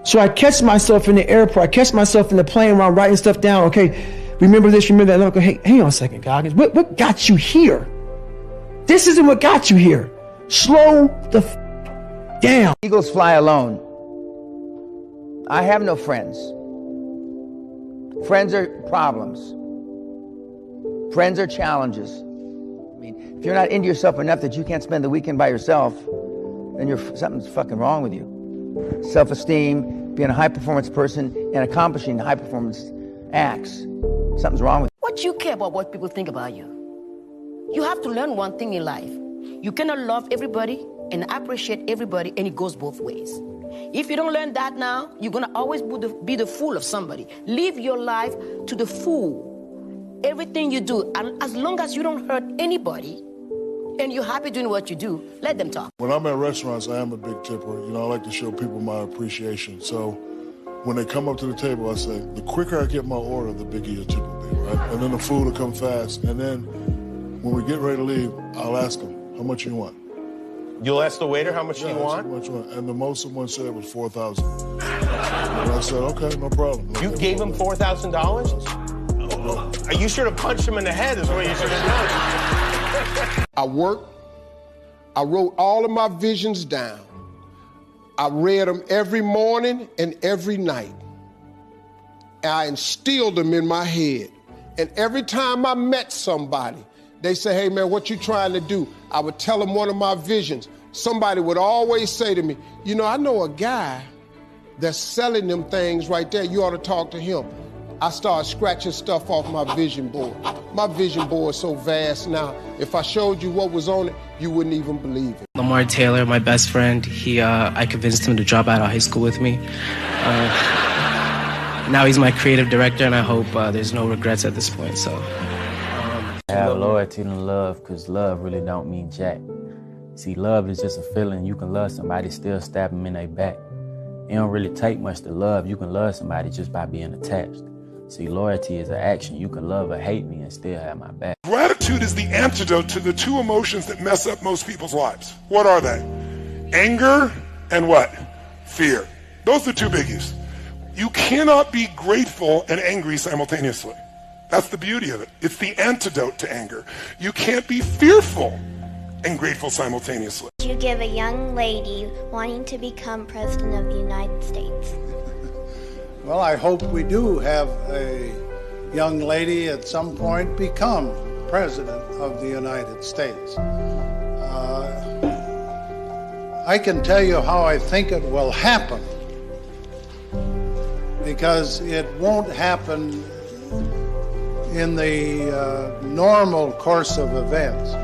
So I catch myself in the airport, I catch myself in the plane while I'm writing stuff down. Okay, remember this, remember that. And I go, hey, hang on a second, Goggins. What got you here? This isn't what got you here. Slow the down. Eagles fly alone. I have no friends. Friends are problems. Friends are challenges. I mean, if you're not into yourself enough that you can't spend the weekend by yourself, then something's fucking wrong with you. Self-esteem, being a high-performance person, and accomplishing high-performance acts. Something's wrong with you. What you care about what people think about you? You have to learn one thing in life. You cannot love everybody and appreciate everybody, and it goes both ways. If you don't learn that now, you're gonna always be the fool of somebody. Live your life to the full. Everything you do, and as long as you don't hurt anybody, and you're happy doing what you do, let them talk. When I'm at restaurants, I am a big tipper. You know, I like to show people my appreciation. So when they come up to the table, I say, the quicker I get my order, the bigger your tip will be, right? And then the food will come fast. And then when we get ready to leave, I'll ask them, how much you want? You'll ask the waiter how much you want? How much you want? And the most someone said was $4,000. And I said, okay, no problem. You gave him $4,000? You should have punched him in the head is what you should have done. I worked. I wrote all of my visions down. I read them every morning and every night. I instilled them in my head. And every time I met somebody, they say, hey, man, what you trying to do? I would tell them one of my visions. Somebody would always say to me, you know, I know a guy that's selling them things right there. You ought to talk to him. I started scratching stuff off my vision board. My vision board is so vast now. If I showed you what was on it, you wouldn't even believe it. Lamar Taylor, my best friend, I convinced him to drop out of high school with me. Now he's my creative director, and I hope there's no regrets at this point, so. Have loyalty and love, because love really don't mean jack. See, love is just a feeling. You can love somebody, still stab them in their back. It don't really take much to love. You can love somebody just by being attached. See, loyalty is an action. You can love or hate me and still have my back. Gratitude is the antidote to the two emotions that mess up most people's lives. What are they? Anger and what? Fear. Those are the two biggies. You cannot be grateful and angry simultaneously. That's the beauty of it. It's the antidote to anger. You can't be fearful and grateful simultaneously. You give a young lady wanting to become president of the United States? Well, I hope we do have a young lady at some point become president of the United States. I can tell you how I think it will happen, because it won't happen in the normal course of events.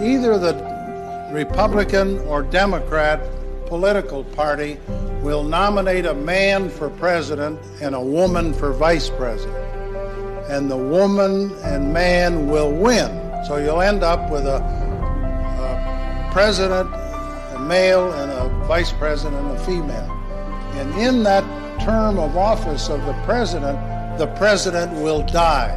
Either the Republican or Democrat political party will nominate a man for president and a woman for vice president. And the woman and man will win. So you'll end up with a president, a male, and a vice president, a female. And in that term of office of the president will die.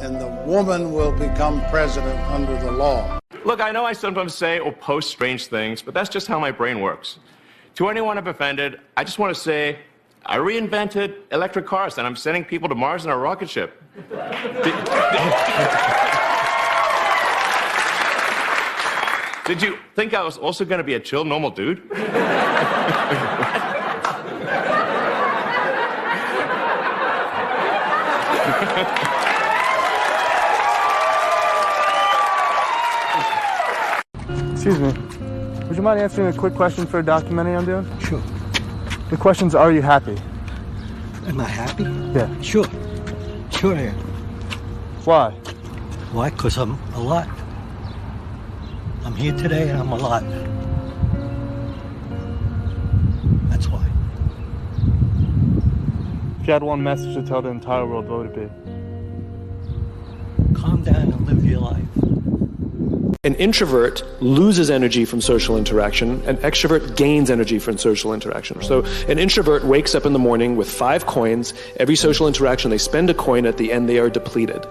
And the woman will become president under the law. Look, I know I sometimes say or post strange things, but that's just how my brain works. To anyone I've offended, I just want to say I reinvented electric cars, and I'm sending people to Mars in a rocket ship. Did you think I was also going to be a chill, normal dude? Excuse me. Would you mind answering a quick question for a documentary I'm doing? Sure. The question's, are you happy? Am I happy? Yeah. Sure. Sure I am. Why? Why? Because I'm alive. I'm here today and I'm alive. That's why. If you had one message to tell the entire world, what would it be? Calm down and live your life. An introvert loses energy from social interaction. An extrovert gains energy from social interaction. So an introvert wakes up in the morning with 5 coins. Every social interaction, they spend a coin. At the end, they are depleted.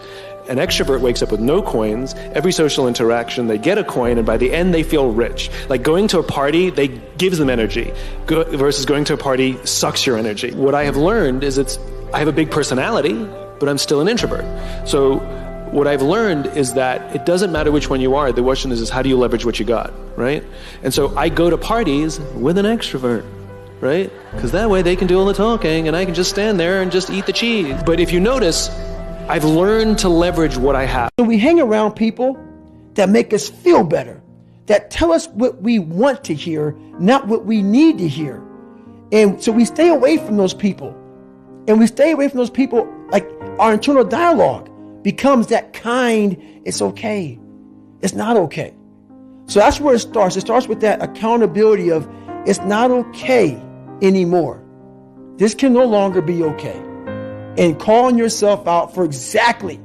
An extrovert wakes up with no coins. Every social interaction, they get a coin, and by the end, they feel rich. Like going to a party, they gives them energy, versus going to a party sucks your energy. What I have learned is I have a big personality, but I'm still an introvert. So what I've learned is that it doesn't matter which one you are. The question is how do you leverage what you got, right? And so I go to parties with an extrovert, right? Because that way they can do all the talking and I can just stand there and just eat the cheese. But if you notice, I've learned to leverage what I have. So we hang around people that make us feel better, that tell us what we want to hear, not what we need to hear. And so we stay away from those people. And we stay away from those people, like our internal dialogue becomes that kind, it's okay. It's not okay. So that's where it starts. It starts with that accountability of it's not okay anymore. This can no longer be okay. And calling yourself out for exactly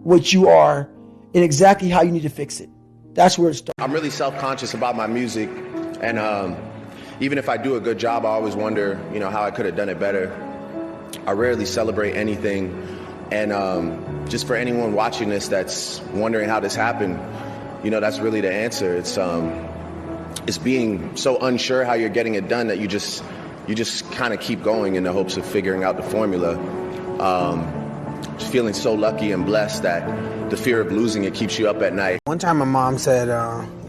what you are and exactly how you need to fix it. That's where it starts. I'm really self-conscious about my music. And even if I do a good job, I always wonder, how I could have done it better. I rarely celebrate anything. And just for anyone watching this that's wondering how this happened, that's really the answer. It's being so unsure how you're getting it done that you just kind of keep going in the hopes of figuring out the formula. Just feeling so lucky and blessed that the fear of losing it keeps you up at night. One time my mom said,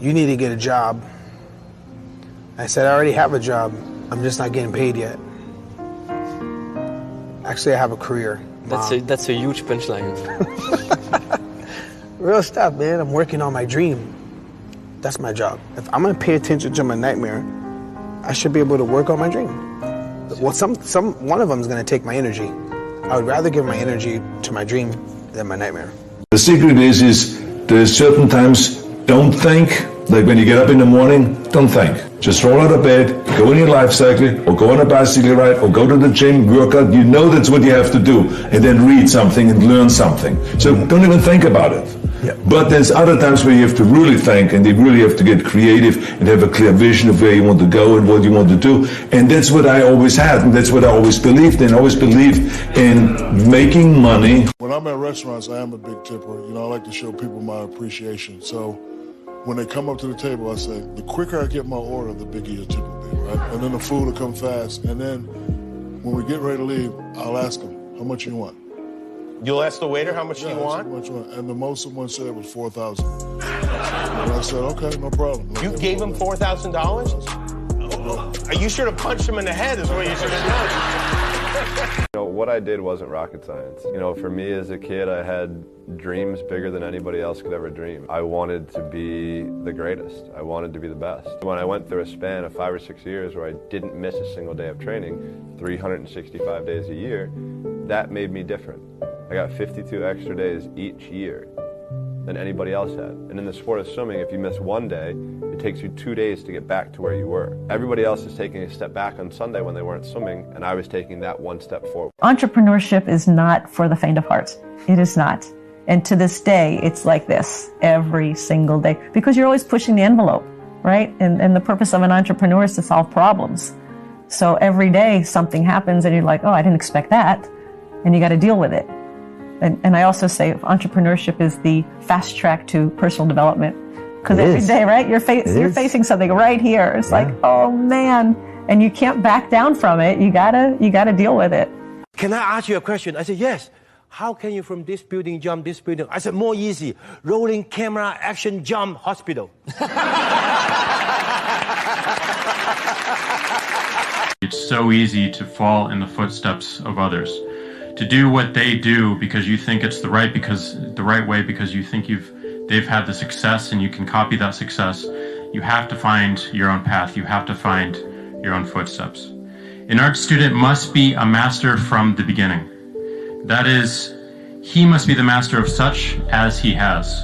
you need to get a job. I said, I already have a job. I'm just not getting paid yet. Actually, I have a career. That's a huge punchline. Real stuff, man. I'm working on my dream. That's my job. If I'm gonna pay attention to my nightmare, I should be able to work on my dream. Well, one of them is gonna take my energy. I would rather give my energy to my dream than my nightmare. The secret is there's certain times don't think. Like when you get up in the morning, don't think. Just roll out of bed, go in your life cycle, or go on a bicycle ride, or go to the gym, work out. You know that's what you have to do. And then read something and learn something. So don't even think about it. Yeah. But there's other times where you have to really think, and you really have to get creative and have a clear vision of where you want to go and what you want to do. And that's what I always had, and that's what I always believed in. I always believed in making money. When I'm at restaurants, I am a big tipper. I like to show people my appreciation. So when they come up to the table, I say, the quicker I get my order, the bigger your tip will be, right? And then the food will come fast. And then when we get ready to leave, I'll ask them, how much you want? You'll ask the waiter how much you want? How much you want? And the most someone said was $4,000. And I said, okay, no problem. You gave him $4,000? You should have punched him in the head is what you should have done. What I did wasn't rocket science. For me as a kid, I had dreams bigger than anybody else could ever dream. I wanted to be the greatest. I wanted to be the best. When I went through a span of 5 or 6 years where I didn't miss a single day of training, 365 days a year, that made me different. I got 52 extra days each year than anybody else had. And in the sport of swimming, if you miss one day, it takes you 2 days to get back to where you were. Everybody else is taking a step back on Sunday when they weren't swimming, and I was taking that one step forward. Entrepreneurship is not for the faint of heart. It is not. And to this day, it's like this every single day because you're always pushing the envelope, right? And the purpose of an entrepreneur is to solve problems. So every day something happens and you're like, oh, I didn't expect that. And you got to deal with it. And I also say entrepreneurship is the fast track to personal development. Because every day, right, you're facing something right here. It's like, oh man, and you can't back down from it. You gotta deal with it. Can I ask you a question? I said, yes. How can you from this building jump this building? I said, more easy. Rolling camera, action, jump, hospital. It's so easy to fall in the footsteps of others. To do what they do because you think it's the right way because you think they've had the success and you can copy that success. You have to find your own path. You have to find your own footsteps. An art student must be a master from the beginning. That is, he must be the master of such as he has.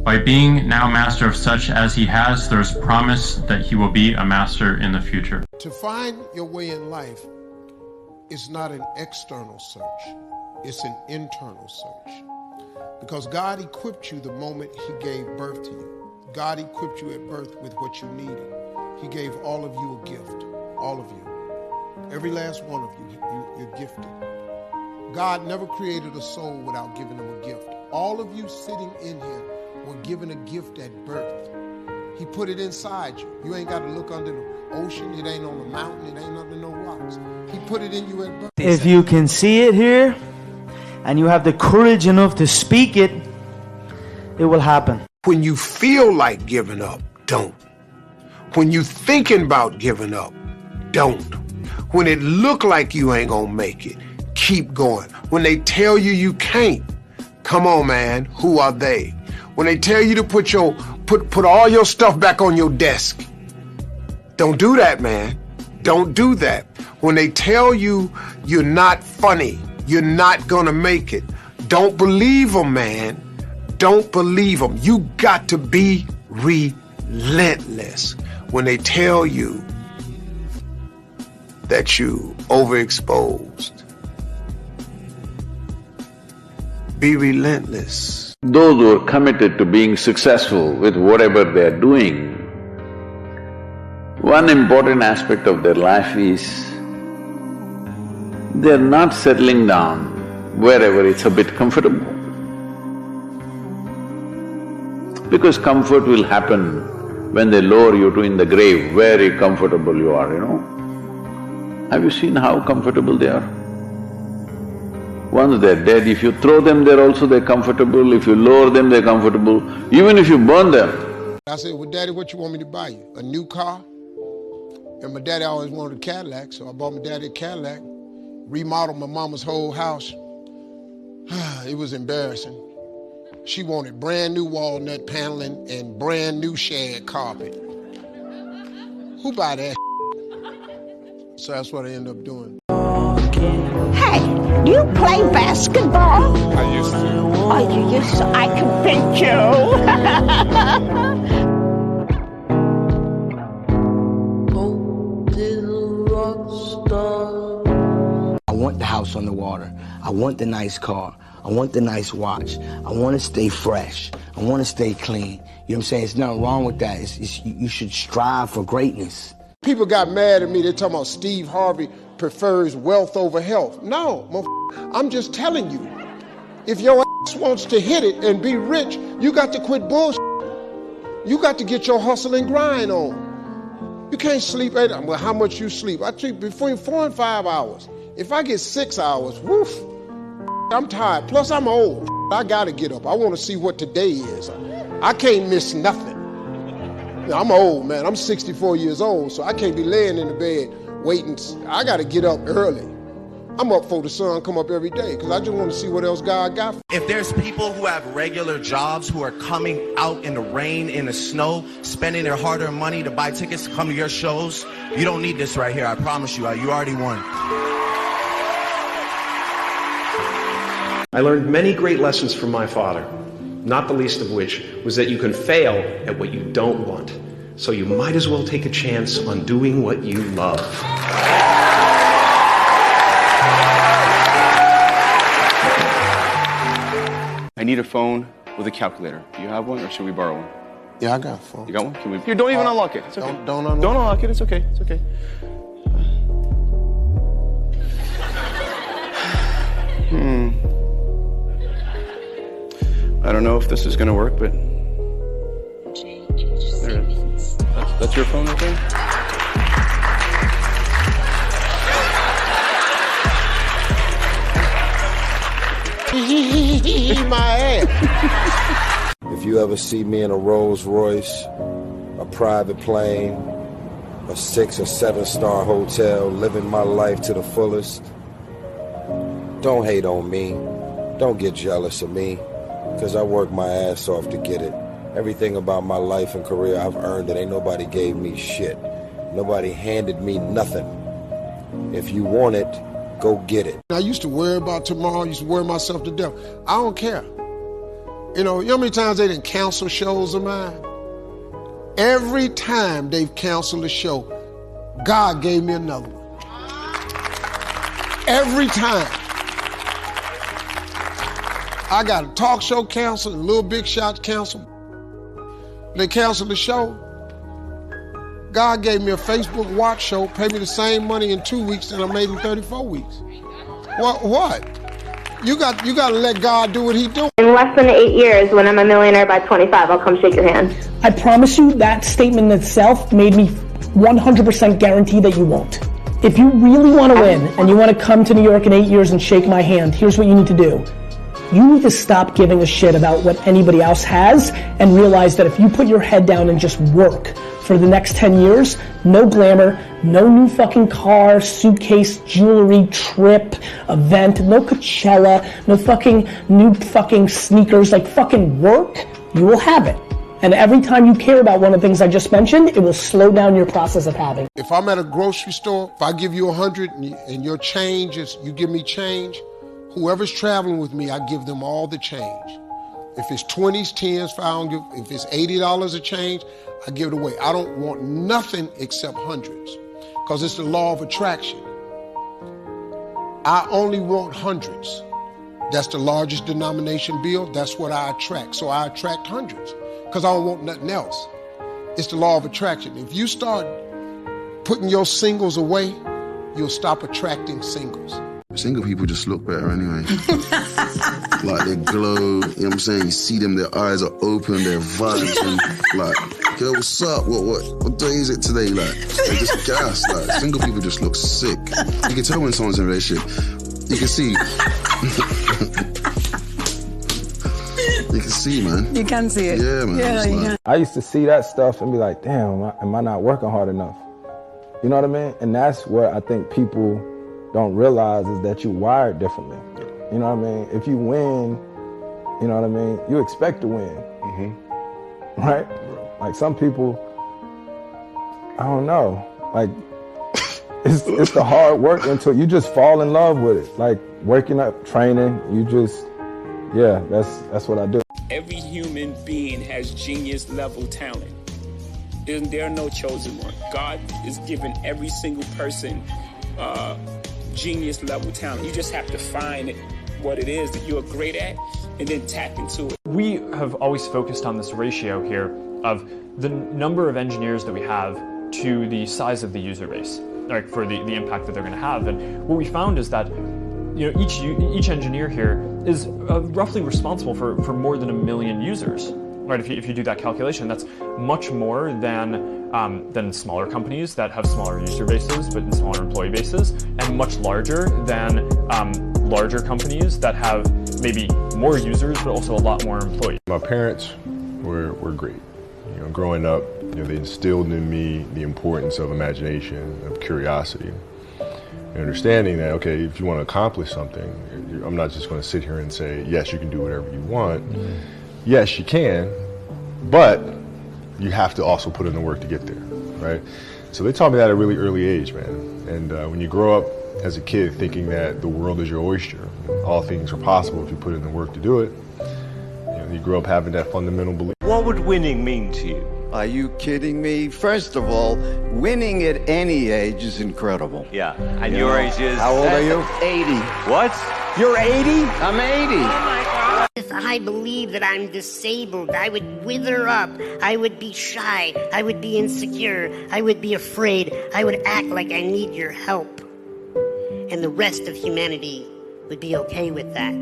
By being now master of such as he has, there's promise that he will be a master in the future. To find your way in life is not an external search, it's an internal search. Because God equipped you the moment he gave birth to you. God equipped you at birth with what you needed. He gave all of you a gift, all of you. Every last one of you, you're gifted. God never created a soul without giving them a gift. All of you sitting in here were given a gift at birth. He put it inside you. You ain't got to look under the ocean. It ain't on the mountain. It ain't under no rocks. He put it in you at birth. If you can see it here and you have the courage enough to speak it, it will happen. When you feel like giving up, don't. When you thinking about giving up, don't. When it look like you ain't gonna make it, keep going. When they tell you you can't, come on, man, who are they? When they tell you to put all your stuff back on your desk, don't do that, man. Don't do that. When they tell you you're not funny, you're not gonna make it, don't believe them, man. Don't believe them. You got to be relentless. When they tell you that you overexposed, be relentless. Those who are committed to being successful with whatever they're doing, one important aspect of their life is they're not settling down wherever it's a bit comfortable. Because comfort will happen when they lower you to in the grave, very comfortable you are, you know. Have you seen how comfortable they are? Once they're dead, if you throw them there also they're comfortable, if you lower them they're comfortable, even if you burn them. I said, well, Daddy, what you want me to buy you? A new car? And my daddy always wanted a Cadillac, so I bought my daddy a Cadillac, remodeled my mama's whole house. It was embarrassing. She wanted brand new walnut paneling and brand new shag carpet. Who buy that? So that's what I ended up doing. Hey, do you play basketball? I used to. Oh, you used to? I can beat you. I want the house on the water. I want the nice car. I want the nice watch. I want to stay fresh. I want to stay clean. You know what I'm saying? There's nothing wrong with that. You should strive for greatness. People got mad at me. They're talking about Steve Harvey prefers wealth over health. No, I'm just telling you. If your ass wants to hit it and be rich, you got to quit bullshit. You got to get your hustle and grind on. You can't sleep at well, how much you sleep? I sleep between 4 and 5 hours. If I get 6 hours, woof, I'm tired. Plus, I'm old. I gotta get up. I want to see what today is. I can't miss nothing. I'm old, man. I'm 64 years old, so I can't be laying in the bed waiting. I gotta get up early. I'm up before the sun come up every day because I just want to see what else God got. If there's people who have regular jobs who are coming out in the rain, in the snow, spending their hard-earned money to buy tickets to come to your shows, you don't need this right here. I promise you. You already won. I learned many great lessons from my father, not the least of which was that you can fail at what you don't want. So you might as well take a chance on doing what you love. I need a phone with a calculator. Do you have one or should we borrow one? Yeah, I got a phone. You got one? Can we? Here, don't even unlock it. It's okay. Don't unlock it. Don't unlock it. It's okay. It's okay. I don't know if this is going to work, but there it is. That's your phone right there? My ass. If you ever see me in a Rolls Royce, a private plane, a 6 or 7 star hotel, living my life to the fullest, don't hate on me. Don't get jealous of me, because I worked my ass off to get it. Everything about my life and career, I've earned it. Ain't nobody gave me shit. Nobody handed me nothing. If you want it, go get it. I used to worry about tomorrow. I used to worry myself to death. I don't care. You know how many times they didn't cancel shows of mine? Every time they've canceled a show, God gave me another one. Every time. I got a talk show canceled, a Little Big Shots canceled. They canceled the show. God gave me a Facebook watch show, paid me the same money in 2 weeks that I made in 34 weeks. What? You got to let God do what He do. In less than 8 years, when I'm a millionaire by 25, I'll come shake your hand. I promise you that statement itself made me 100% guarantee that you won't. If you really want to win and you want to come to New York in 8 years and shake my hand, here's what you need to do. You need to stop giving a shit about what anybody else has and realize that if you put your head down and just work for the next 10 years, no glamour, no new fucking car, suitcase, jewelry, trip, event, no Coachella, no fucking new fucking sneakers, like fucking work, you will have it. And every time you care about one of the things I just mentioned, it will slow down your process of having. If I'm at a grocery store, if I give you 100 and your change is, you give me change, whoever's traveling with me, I give them all the change. If it's 20s, 10s, if it's $80 a change, I give it away. I don't want nothing except hundreds, because it's the law of attraction. I only want hundreds. That's the largest denomination bill. That's what I attract. So I attract hundreds, because I don't want nothing else. It's the law of attraction. If you start putting your singles away, you'll stop attracting singles. Single people just look better anyway. Like they glow, you know what I'm saying? You see them, their eyes are open, they're vibes, and like, girl, what's up? What day is it today? Like, they just gas. Like, single people just look sick. You can tell when someone's in a relationship. You can see. You can see, man. You can see it. Yeah, man. Yeah, you can. I used to see that stuff and be like, damn, am I not working hard enough? You know what I mean? And that's what I think people don't realize, is that you're wired differently. You know what I mean? If you win, you know what I mean, you expect to win. Mm-hmm. Right? Like some people, I don't know, like it's the hard work until you just fall in love with it. Like waking up, training, you just, yeah, that's what I do. Every human being has genius level talent. There are no chosen one. God is giving every single person genius level talent. You just have to find what it is that you're great at and then tap into it. We have always focused on this ratio here of the number of engineers that we have to the size of the user base, like for the impact that they're going to have. And what we found is that, you know, each engineer here is roughly responsible for more than 1 million users. Right, if you do that calculation, that's much more than smaller companies that have smaller user bases but smaller employee bases, and much larger than larger companies that have maybe more users but also a lot more employees. My parents were great. You know, growing up, you know, they instilled in me the importance of imagination, of curiosity, and understanding that, okay, if you want to accomplish something, I'm not just going to sit here and say, yes, you can do whatever you want. Mm-hmm. Yes, you can, but you have to also put in the work to get there, right? So they taught me that at a really early age, man. And when you grow up as a kid thinking that the world is your oyster, all things are possible if you put in the work to do it, you grow up having that fundamental belief. What would winning mean to you? Are you kidding me? First of all, winning at any age is incredible. Yeah, and your age is? How old are you? 80. What? You're 80? I'm 80. Oh my God. If I believe that I'm disabled, I would wither up. I would be shy. I would be insecure. I would be afraid. I would act like I need your help. And the rest of humanity would be okay with that.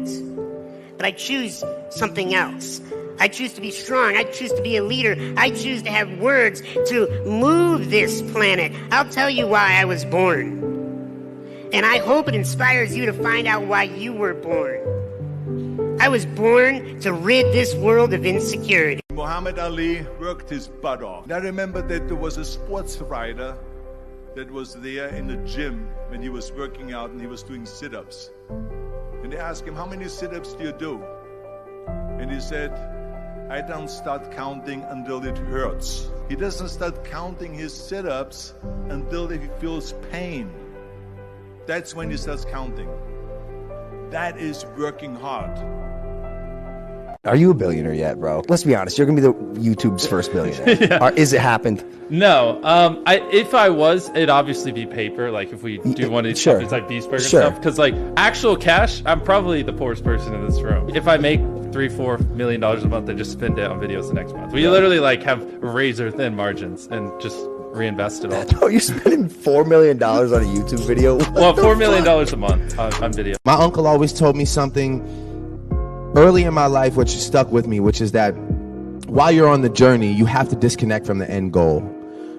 But I choose something else. I choose to be strong. I choose to be a leader. I choose to have words to move this planet. I'll tell you why I was born. And I hope it inspires you to find out why you were born. I was born to rid this world of insecurity. Muhammad Ali worked his butt off. And I remember that there was a sports writer that was there in the gym when he was working out and he was doing sit-ups. And they asked him, how many sit-ups do you do? And he said, I don't start counting until it hurts. He doesn't start counting his sit-ups until he feels pain. That's when he starts counting. That is working hard. Are you a billionaire yet, bro? Let's be honest. You're going to be YouTube's first billionaire. Yeah. Is it happened? No. If I was, it'd obviously be paper. Like if we do one of these companies like Beast Burger stuff. Because like actual cash, I'm probably the poorest person in this room. If I make $3-4 million a month, I just spend it on videos the next month. We literally like have razor thin margins and just reinvest it all. Oh, you're spending $4 million on a YouTube video? Well, $4 million a month on video. My uncle always told me something early in my life, which stuck with me, which is that while you're on the journey, you have to disconnect from the end goal.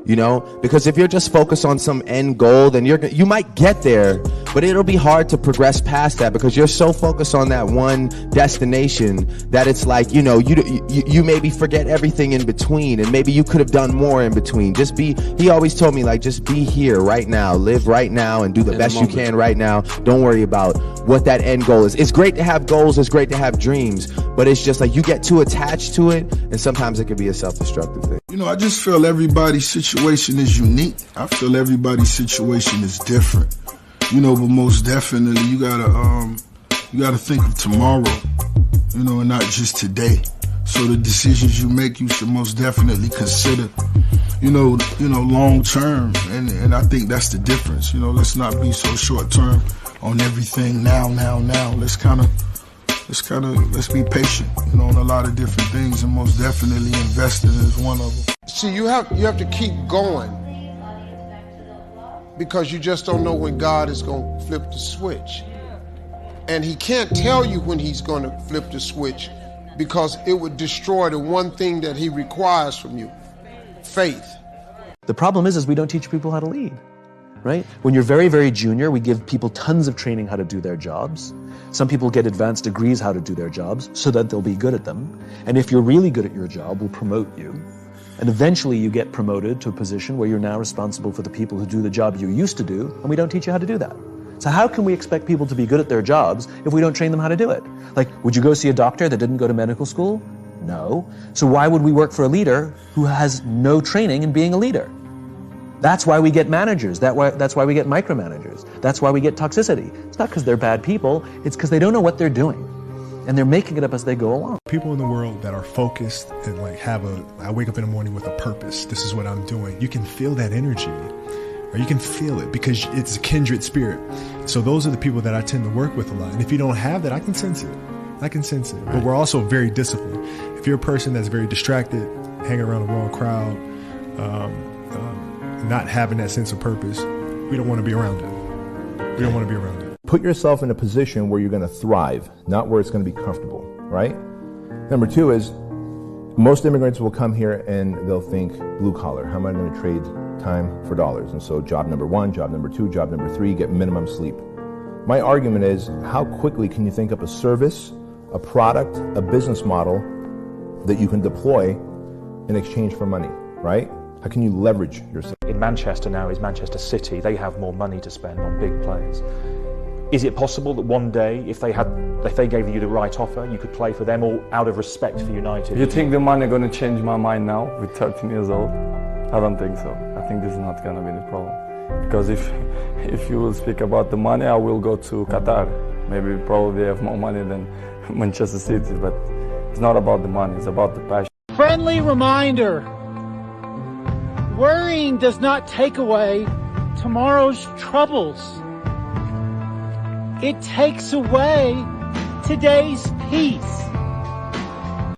You know, because if you're just focused on some end goal, then you might get there, but it'll be hard to progress past that because you're so focused on that one destination that it's like, you know, you maybe forget everything in between, and maybe you could have done more in between. He always told me, like, just be here right now, live right now, and do the best you can right now. Don't worry about what that end goal is. It's great to have goals, it's great to have dreams, but it's just like you get too attached to it, and sometimes it can be a self-destructive thing. You know, I just feel everybody's situation is unique. I feel everybody's situation is different. You know, but most definitely you gotta think of tomorrow, you know, and not just today. So the decisions you make, you should most definitely consider, you know, long term. And I think that's the difference. You know, let's not be so short term on everything now. Let's be patient, you know, on a lot of different things, and most definitely investing is one of them. See, you have to keep going because you just don't know when God is going to flip the switch. And he can't tell you when he's going to flip the switch because it would destroy the one thing that he requires from you, faith. The problem is we don't teach people how to lead, right? When you're very, very junior, we give people tons of training how to do their jobs. Some people get advanced degrees how to do their jobs so that they'll be good at them. And if you're really good at your job, we'll promote you. And eventually you get promoted to a position where you're now responsible for the people who do the job you used to do, and we don't teach you how to do that. So how can we expect people to be good at their jobs if we don't train them how to do it? Like, would you go see a doctor that didn't go to medical school? No. So why would we work for a leader who has no training in being a leader? That's why we get managers. That's why we get micromanagers. That's why we get toxicity. It's not because they're bad people. It's because they don't know what they're doing. And they're making it up as they go along. People in the world that are focused and like I wake up in the morning with a purpose. This is what I'm doing. You can feel that energy, or you can feel it because it's a kindred spirit. So those are the people that I tend to work with a lot. And if you don't have that, I can sense it. Right. But we're also very disciplined. If you're a person that's very distracted, hanging around the wrong crowd, not having that sense of purpose, we don't want to be around it. Put yourself in a position where you're going to thrive, not where it's going to be comfortable, right? Number two is most immigrants will come here and they'll think blue collar. How am I going to trade time for dollars? And so job number one, job number two, job number three, get minimum sleep. My argument is, how quickly can you think up a service, a product, a business model that you can deploy in exchange for money, right? How can you leverage yourself? In Manchester now is Manchester City. They have more money to spend on big players. Is it possible that one day, if they gave you the right offer, you could play for them, or out of respect for United? You think the money going to change my mind now with 13 years old? I don't think so. I think this is not going to be the problem. Because if you will speak about the money, I will go to Qatar. Maybe probably have more money than Manchester City, but it's not about the money, it's about the passion. Friendly reminder. Worrying does not take away tomorrow's troubles. It takes away today's peace.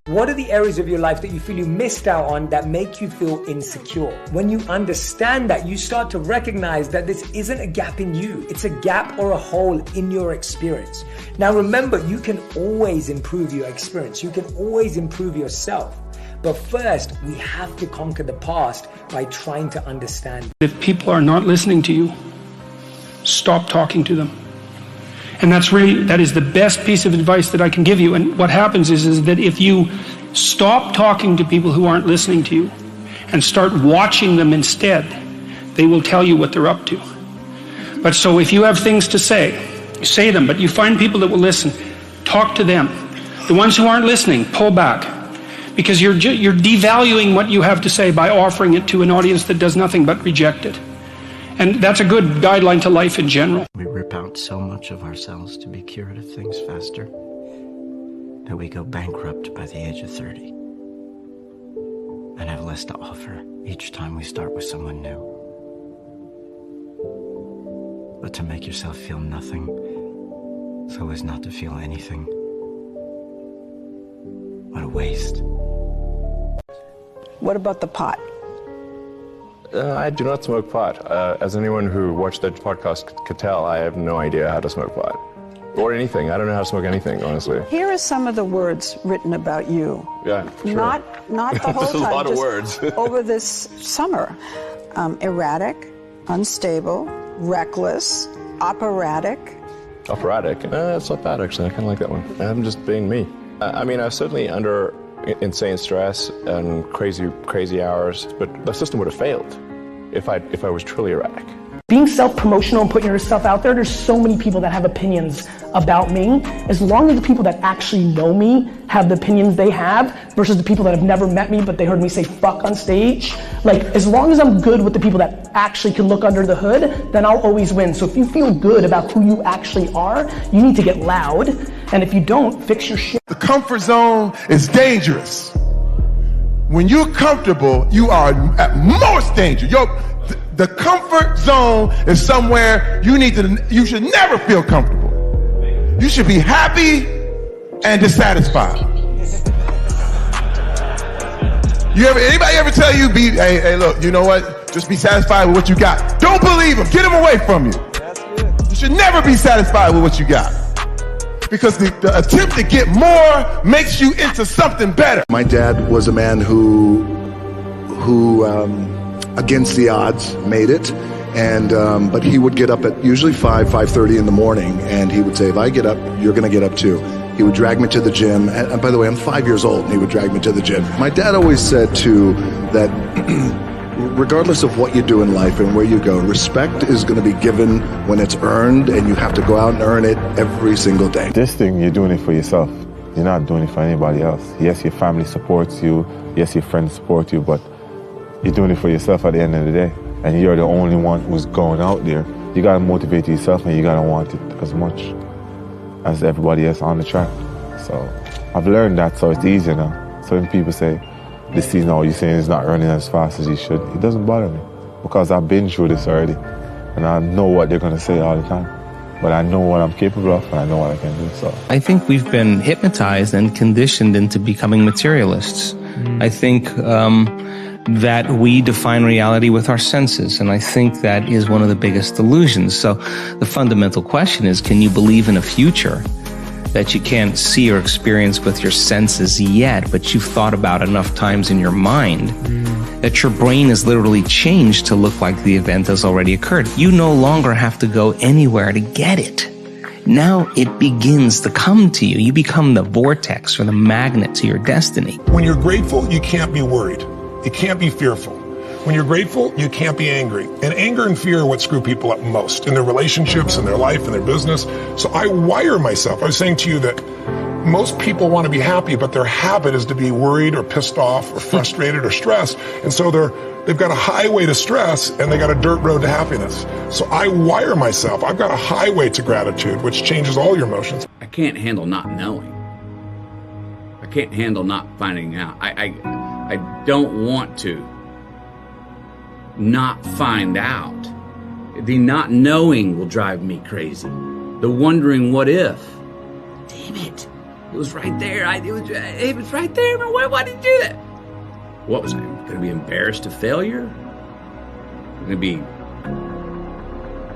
What are the areas of your life that you feel you missed out on that make you feel insecure? When you understand that, you start to recognize that this isn't a gap in you. It's a gap or a hole in your experience. Now remember, you can always improve your experience. You can always improve yourself. But first, we have to conquer the past by trying to understand. If people are not listening to you, stop talking to them. And that is the best piece of advice that I can give you. And what happens is that if you stop talking to people who aren't listening to you and start watching them instead, they will tell you what they're up to. But so if you have things to say them, but you find people that will listen, talk to them. The ones who aren't listening, pull back. Because you're devaluing what you have to say by offering it to an audience that does nothing but reject it. And that's a good guideline to life in general. We rip out so much of ourselves to be cured of things faster that we go bankrupt by the age of 30 and have less to offer each time we start with someone new. But to make yourself feel nothing so as not to feel anything, what a waste. What about the pot? I do not smoke pot. As anyone who watched that podcast could tell, I have no idea how to smoke pot. Or anything. I don't know how to smoke anything, honestly. Here are some of the words written about you. Yeah, sure. Not the whole There's time. a lot of just words. over this summer. Erratic, unstable, reckless, operatic. Operatic? That's not bad, actually. I kind of like that one. I'm just being me. I mean, I was certainly under insane stress and crazy hours, but the system would have failed if I was truly erratic. Being self-promotional and putting yourself out there, there's so many people that have opinions about me. As long as the people that actually know me have the opinions they have versus the people that have never met me but they heard me say fuck on stage, like as long as I'm good with the people that actually can look under the hood, then I'll always win. So if you feel good about who you actually are, you need to get loud. And if you don't, fix your shit. The comfort zone is dangerous. When you're comfortable, you are at most danger. The comfort zone is somewhere you should never feel comfortable. You should be happy and dissatisfied. Anybody ever tell you, hey, look, you know what? Just be satisfied with what you got. Don't believe them. Get them away from you. You should never be satisfied with what you got. Because the attempt to get more makes you into something better. My dad was a man who against the odds made it, and but he would get up at usually 5:30 in the morning, and he would say, if I get up, you're going to get up too. He would drag me to the gym, and by the way, I'm 5 years old, and he would drag me to the gym. My dad always said too that regardless of what you do in life and where you go, respect is going to be given when it's earned, and you have to go out and earn it every single day. This thing, you're doing it for yourself. You're not doing it for anybody else. Yes, your family supports you. Yes, your friends support you, but you're doing it for yourself at the end of the day. And you're the only one who's going out there. You got to motivate yourself, and you got to want it as much as everybody else on the track. So I've learned that, so it's easier now. So when people say, this season, you're saying it's not running as fast as you should, it doesn't bother me because I've been through this already and I know what they're going to say all the time. But I know what I'm capable of and I know what I can do. So I think we've been hypnotized and conditioned into becoming materialists. I think that we define reality with our senses, and I think that is one of the biggest illusions. So the fundamental question is, can you believe in a future that you can't see or experience with your senses yet, but you've thought about enough times in your mind that your brain is literally changed to look like the event has already occurred? You no longer have to go anywhere to get it. Now it begins to come to you. You become the vortex or the magnet to your destiny. When you're grateful, you can't be worried. You can't be fearful. When you're grateful, you can't be angry. And anger and fear are what screw people up most in their relationships, in their life, in their business. So I wire myself. I was saying to you that most people want to be happy, but their habit is to be worried or pissed off or frustrated or stressed. And so they've got a highway to stress and they got a dirt road to happiness. So I wire myself. I've got a highway to gratitude, which changes all your emotions. I can't handle not knowing. I can't handle not finding out. I don't want to not find out. The not knowing will drive me crazy. The wondering what if. Damn it. It was right there. It was right there. Why did you do that? What was I going to be embarrassed of failure? Going to be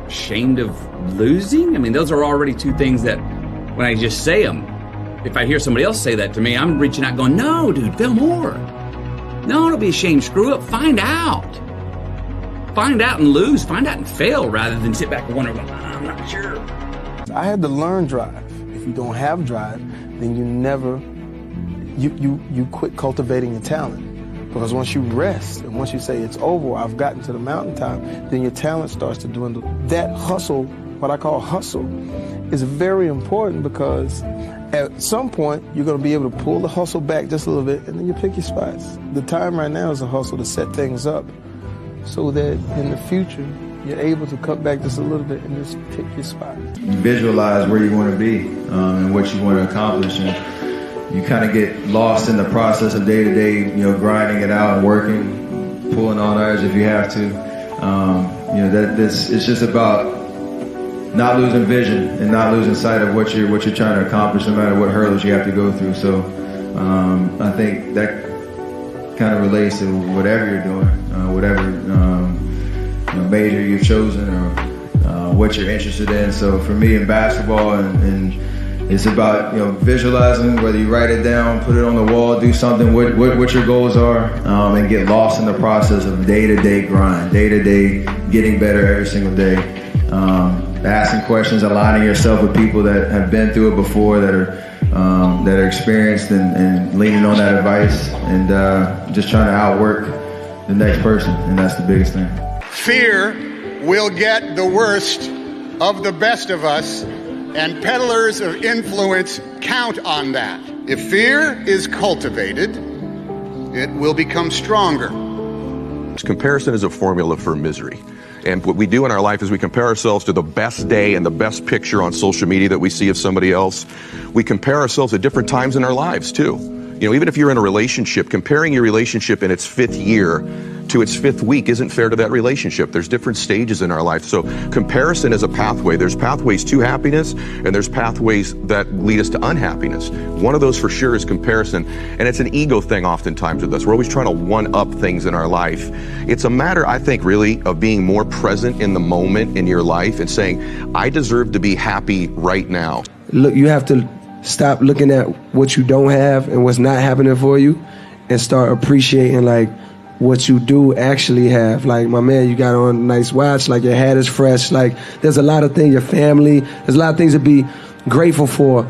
ashamed of losing? I mean, those are already two things that when I just say them, if I hear somebody else say that to me, I'm reaching out going, no, dude, fail more. No, don't be ashamed. Screw up. Find out. Find out and lose. Find out and fail rather than sit back and wonder, well, I'm not sure. I had to learn drive. If you don't have drive, then you quit cultivating your talent. Because once you rest and once you say it's over, I've gotten to the mountaintop, then your talent starts to dwindle. That hustle, what I call hustle, is very important because at some point you're going to be able to pull the hustle back just a little bit and then you pick your spots. The time right now is a hustle to set things up so that in the future you're able to cut back just a little bit and just pick your spot. You visualize where you want to be and what you want to accomplish, and you kind of get lost in the process of day to day, grinding it out and working, pulling on ours if you have to. It's just about not losing vision and not losing sight of what you're trying to accomplish, no matter what hurdles you have to go through. So I think that kind of relates to whatever you're doing, whatever major you've chosen or what you're interested in. So for me in basketball, and it's about visualizing, whether you write it down, put it on the wall, do something, what your goals are, and get lost in the process of day-to-day grind, day-to-day getting better every single day. Asking questions, aligning yourself with people that have been through it before, that are experienced, and leaning on that advice, and just trying to outwork the next person, and that's the biggest thing. Fear will get the worst of the best of us, and peddlers of influence count on that. If fear is cultivated, it will become stronger. Comparison is a formula for misery. And what we do in our life is we compare ourselves to the best day and the best picture on social media that we see of somebody else. We compare ourselves at different times in our lives too. Even if you're in a relationship, comparing your relationship in its 5th year to its 5th week isn't fair to that relationship. There's different stages in our life. So comparison is a pathway. There's pathways to happiness, and there's pathways that lead us to unhappiness. One of those for sure is comparison, and it's an ego thing oftentimes with us. We're always trying to one-up things in our life. It's a matter, I think, really, of being more present in the moment in your life and saying, I deserve to be happy right now. Look, you have to stop looking at what you don't have and what's not happening for you, and start appreciating what you do actually have. Like, my man, you got on a nice watch, your hat is fresh, there's a lot of things, your family, there's a lot of things to be grateful for,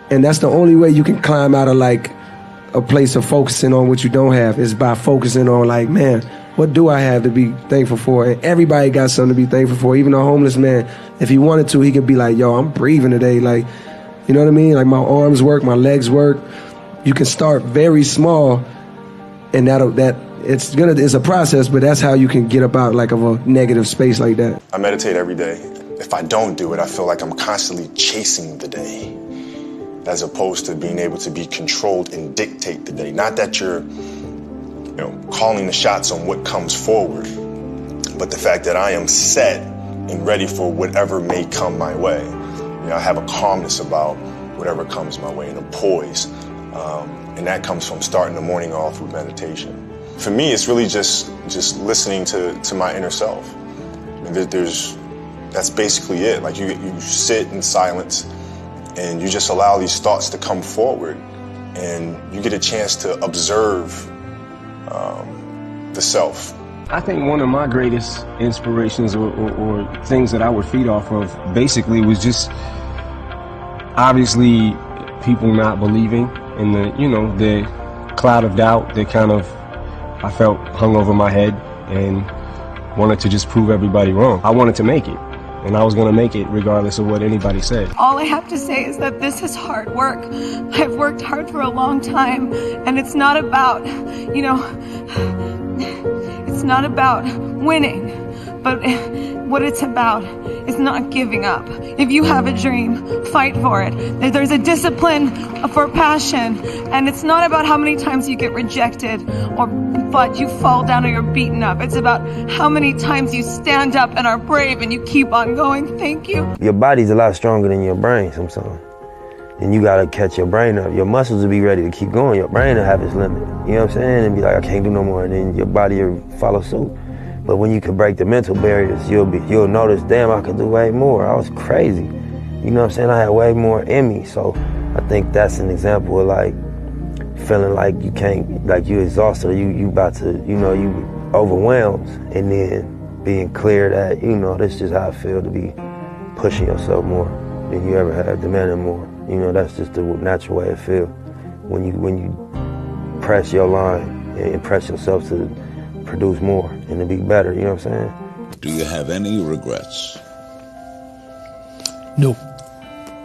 and that's the only way you can climb out of a place of focusing on what you don't have, is by focusing on man, what do I have to be thankful for? And everybody got something to be thankful for. Even a homeless man, if he wanted to, he could be yo, I'm breathing today, you know what I mean? My arms work, my legs work. You can start very small, and it's a process, but that's how you can get up out of a negative space like that. I meditate every day. If I don't do it, I feel like I'm constantly chasing the day, as opposed to being able to be controlled and dictate the day. Not that you're, calling the shots on what comes forward, but the fact that I am set and ready for whatever may come my way. I have a calmness about whatever comes my way, and a poise. And that comes from starting the morning off with meditation. For me, it's really just listening to my inner self. That's basically it. You sit in silence and you just allow these thoughts to come forward, and you get a chance to observe the self. I think one of my greatest inspirations or things that I would feed off of basically was just obviously people not believing in the cloud of doubt that I felt hung over my head, and wanted to just prove everybody wrong. I wanted to make it, and I was going to make it regardless of what anybody said. All I have to say is that this is hard work. I've worked hard for a long time, and it's not about, it's not about winning, but what it's about is not giving up. If you have a dream, fight for it. There's a discipline for passion, and it's not about how many times you get rejected but you fall down or you're beaten up. It's about how many times you stand up and are brave and you keep on going. Thank you. Your body's a lot stronger than your brain sometimes. And you gotta catch your brain up. Your muscles will be ready to keep going. Your brain will have its limit. You know what I'm saying? And be like, I can't do no more. And then your body will follow suit. But when you can break the mental barriers, you'll notice, damn, I could do way more. I was crazy. You know what I'm saying? I had way more in me. So I think that's an example of feeling like you can't, you exhausted, or you about to, you overwhelmed, and then being clear that, this is just how I feel to be pushing yourself more than you ever have, demanding more. That's just the natural way it feels. When you press your line and press yourself to produce more and to be better, you know what I'm saying? Do you have any regrets? No,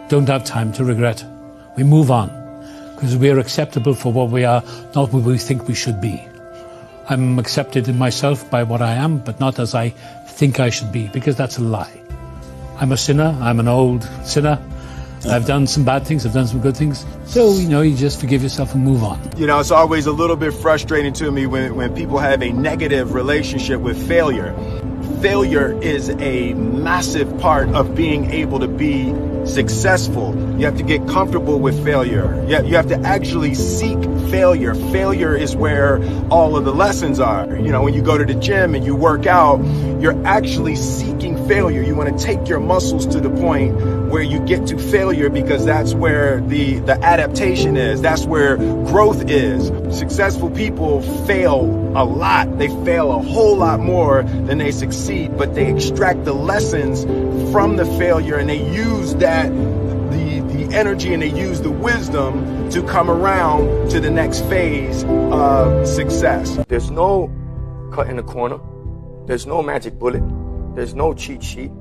don't have time to regret. We move on, because we are acceptable for what we are, not what we think we should be. I'm accepted in myself by what I am, but not as I think I should be, because that's a lie. I'm a sinner, I'm an old sinner. I've done some bad things, I've done some good things. So, you just forgive yourself and move on. It's always a little bit frustrating to me when people have a negative relationship with failure. Failure is a massive part of being able to be successful. You have to get comfortable with failure. You have to actually seek failure. Failure is where all of the lessons are. You know, when you go to the gym and you work out, you're actually seeking failure. You want to take your muscles to the point where you get to failure, because that's where the adaptation is. That's where growth is. Successful people fail a lot. They fail a whole lot more than they succeed, but they extract the lessons from the failure, and they use that, the energy, and they use the wisdom to come around to the next phase of success. There's no cut in the corner. There's no magic bullet. There's no cheat sheet.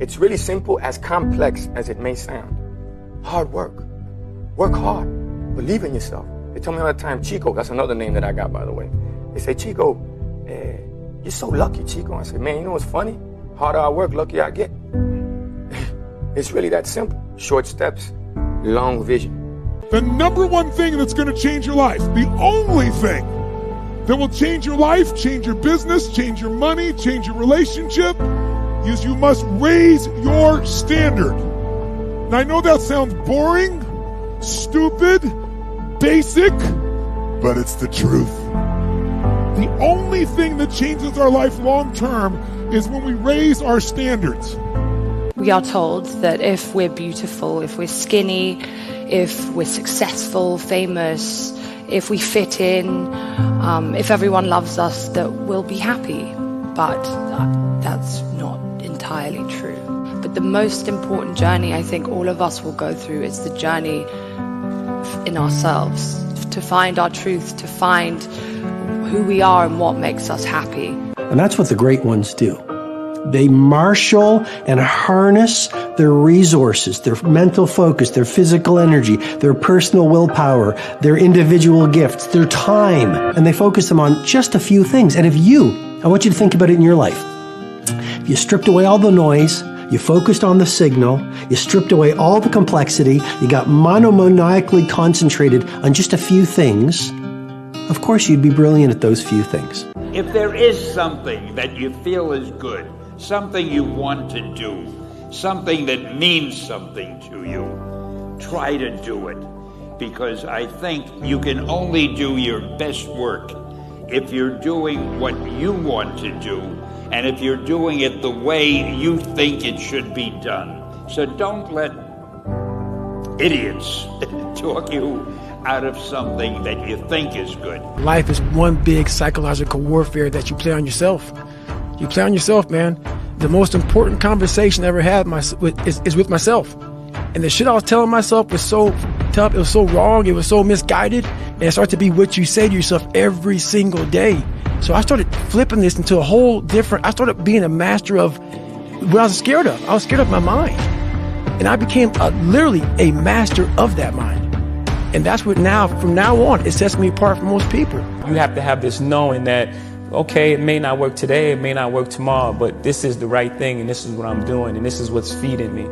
It's really simple, as complex as it may sound. Hard work. Work hard. Believe in yourself. They tell me all the time, Chico, that's another name that I got, by the way. They say, Chico, you're so lucky, Chico. I say, man, you know what's funny? Harder I work, luckier I get. It's really that simple. Short steps, long vision. The number one thing that's going to change your life, the only thing that will change your life, change your business, change your money, change your relationship, is you must raise your standard. Now, I know that sounds boring, stupid, basic, but it's the truth. The only thing that changes our life long term is when we raise our standards. We are told that if we're beautiful, if we're skinny, if we're successful, famous, if we fit in, if everyone loves us, that we'll be happy. But that's not entirely true. But the most important journey I think all of us will go through is the journey in ourselves, to find our truth, to find who we are and what makes us happy. And that's what the great ones do. They marshal and harness their resources, their mental focus, their physical energy, their personal willpower, their individual gifts, their time, and they focus them on just a few things. And I want you to think about it in your life. If you stripped away all the noise, you focused on the signal, you stripped away all the complexity, you got monomaniacally concentrated on just a few things, of course you'd be brilliant at those few things. If there is something that you feel is good, something you want to do, something that means something to you, try to do it. Because I think you can only do your best work if you're doing what you want to do, and if you're doing it the way you think it should be done. So don't let idiots talk you out of something that you think is good. Life is one big psychological warfare that you play on yourself. You play on yourself, man. The most important conversation I ever had is with myself. And the shit I was telling myself was so tough, it was so wrong, it was so misguided, and it started to be what you say to yourself every single day. So I started flipping this into a whole different, I started being a master of what I was scared of. I was scared of my mind. And I became literally a master of that mind. And that's what from now on, it sets me apart from most people. You have to have this knowing that, okay, it may not work today, it may not work tomorrow, but this is the right thing, and this is what I'm doing, and this is what's feeding me.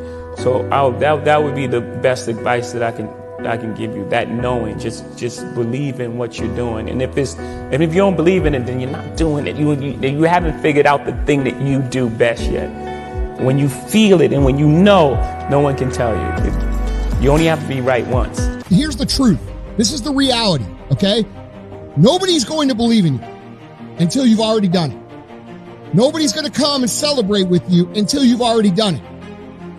So that would be the best advice that I can give you. That knowing, just believe in what you're doing, and if you don't believe in it, then you're not doing it. You haven't figured out the thing that you do best yet. When you feel it and when you know, no one can tell you. You only have to be right once. Here's the truth. This is the reality, okay? Nobody's going to believe in you until you've already done it. Nobody's going to come and celebrate with you until you've already done it.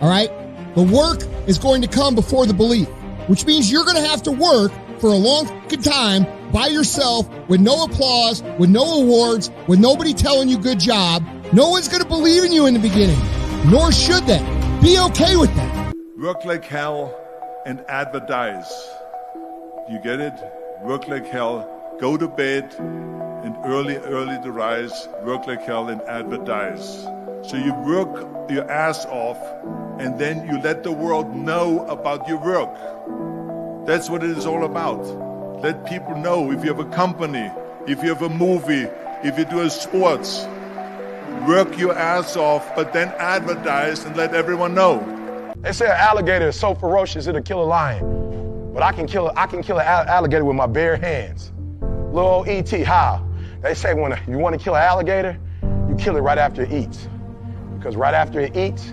All right? The work is going to come before the belief, which means you're going to have to work for a long time by yourself with no applause, with no awards, with nobody telling you good job. No one's going to believe in you in the beginning, nor should they. Be okay with that. Work like hell and advertise. You get it? Work like hell, go to bed, and early to rise, work like hell and advertise. So you work your ass off, and then you let the world know about your work. That's what it is all about. Let people know. If you have a company, if you have a movie, if you do sports, work your ass off, but then advertise and let everyone know. They say an alligator is so ferocious it'll kill a lion, but I can kill an alligator with my bare hands. Little old E.T., how? They say when you want to kill an alligator, you kill it right after it eats. Because right after it eats,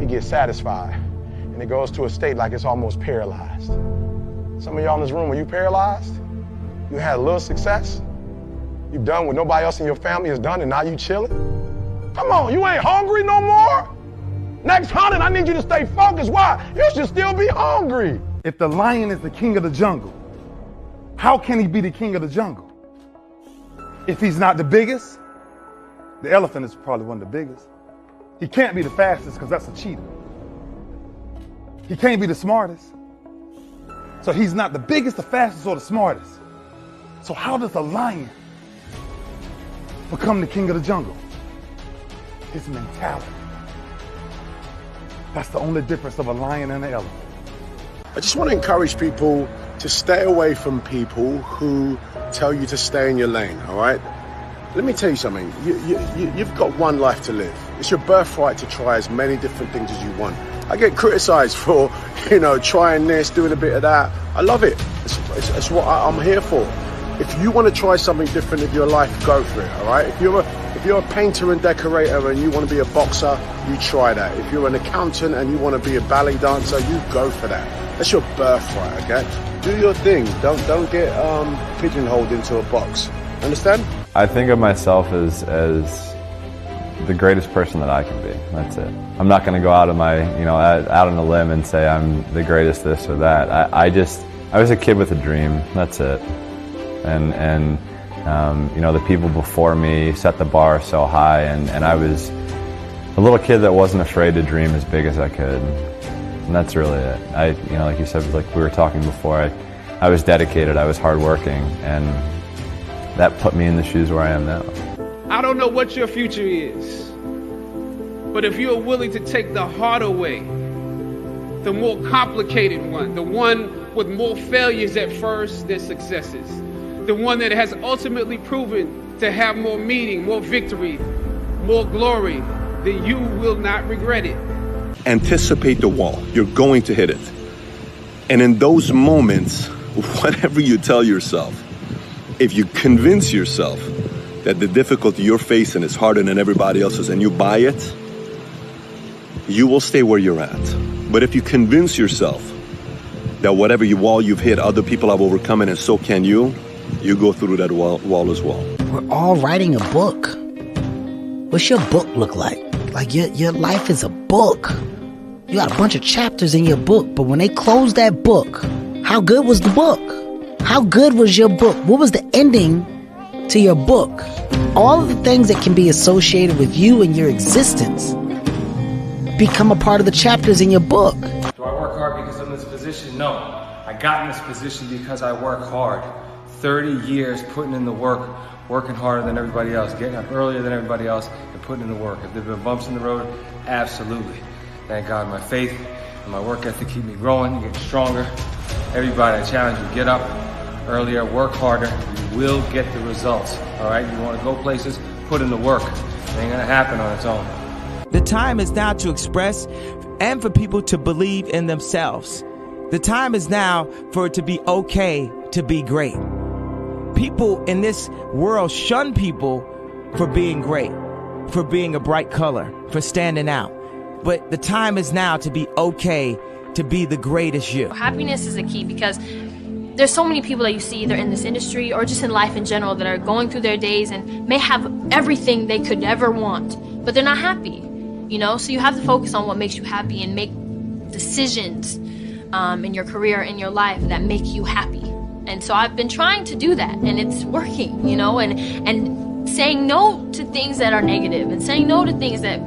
it gets satisfied. And it goes to a state like it's almost paralyzed. Some of y'all in this room, are you paralyzed? You had a little success. You've done what nobody else in your family has done, and now you chilling? Come on, you ain't hungry no more? Next 100, I need you to stay focused. Why? You should still be hungry. If the lion is the king of the jungle, how can he be the king of the jungle? If he's not the biggest, the elephant is probably one of the biggest. He can't be the fastest because that's a cheetah. He can't be the smartest. So he's not the biggest, the fastest, or the smartest. So how does a lion become the king of the jungle? His mentality. That's the only difference of a lion and an elephant. I just want to encourage people to stay away from people who tell you to stay in your lane, all right? Let me tell you something. You've got one life to live. It's your birthright to try as many different things as you want. I get criticized for, trying this, doing a bit of that. I love it. It's what I'm here for. If you want to try something different in your life, go for it, all right? If you're a painter and decorator and you want to be a boxer, you try that. If you're an accountant and you want to be a ballet dancer, you go for that. That's your birthright, okay? Do your thing. Don't get pigeonholed into a box. Understand? I think of myself as the greatest person that I can be. That's it. I'm not going to go out out on a limb and say I'm the greatest this or that. I was a kid with a dream. That's it. And the people before me set the bar so high, and I was a little kid that wasn't afraid to dream as big as I could. And that's really it. Like you said, like we were talking before, I was dedicated, I was hardworking, and that put me in the shoes where I am now. I don't know what your future is, but if you're willing to take the harder way, the more complicated one, the one with more failures at first than successes, the one that has ultimately proven to have more meaning, more victory, more glory, then you will not regret it. Anticipate the wall. You're going to hit it. And in those moments, whatever you tell yourself, if you convince yourself that the difficulty you're facing is harder than everybody else's and you buy it, you will stay where you're at. But if you convince yourself that whatever wall you've hit, other people have overcome it and so can you go through that wall as well. We're all writing a book. What's your book look like? Like your life is a book. You got a bunch of chapters in your book, but when they close that book, how good was the book? How good was your book? What was the ending to your book? All of the things that can be associated with you and your existence become a part of the chapters in your book. Do I work hard because I'm in this position? No. I got in this position because I work hard. 30 years putting in the work, working harder than everybody else, getting up earlier than everybody else, and putting in the work. Have there been bumps in the road? Absolutely. Thank God my faith and my work ethic keep me growing, getting stronger. Everybody, I challenge you, get up earlier, work harder. You will get the results, all right? You want to go places, put in the work. It ain't gonna happen on its own. The time is now to express and for people to believe in themselves. The time is now for it to be okay to be great. People in this world shun people for being great, for being a bright color, for standing out. But the time is now to be okay to be the greatest you. Happiness is the key because there's so many people that you see either in this industry or just in life in general that are going through their days and may have everything they could ever want, but they're not happy, So you have to focus on what makes you happy and make decisions in your career, in your life that make you happy. And so I've been trying to do that, and it's working, and saying no to things that are negative and saying no to things that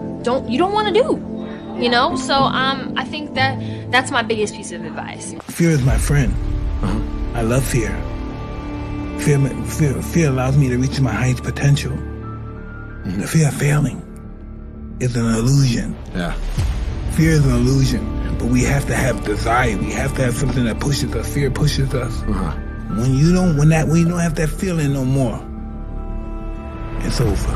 you don't want to do. So I think that's my biggest piece of advice. Fear is my friend. I love fear. Fear allows me to reach my highest potential. The fear of failing is an illusion. Yeah. Fear is an illusion, but we have to have desire. We have to have something that pushes us. Fear pushes us. When you don't have that feeling no more, it's over.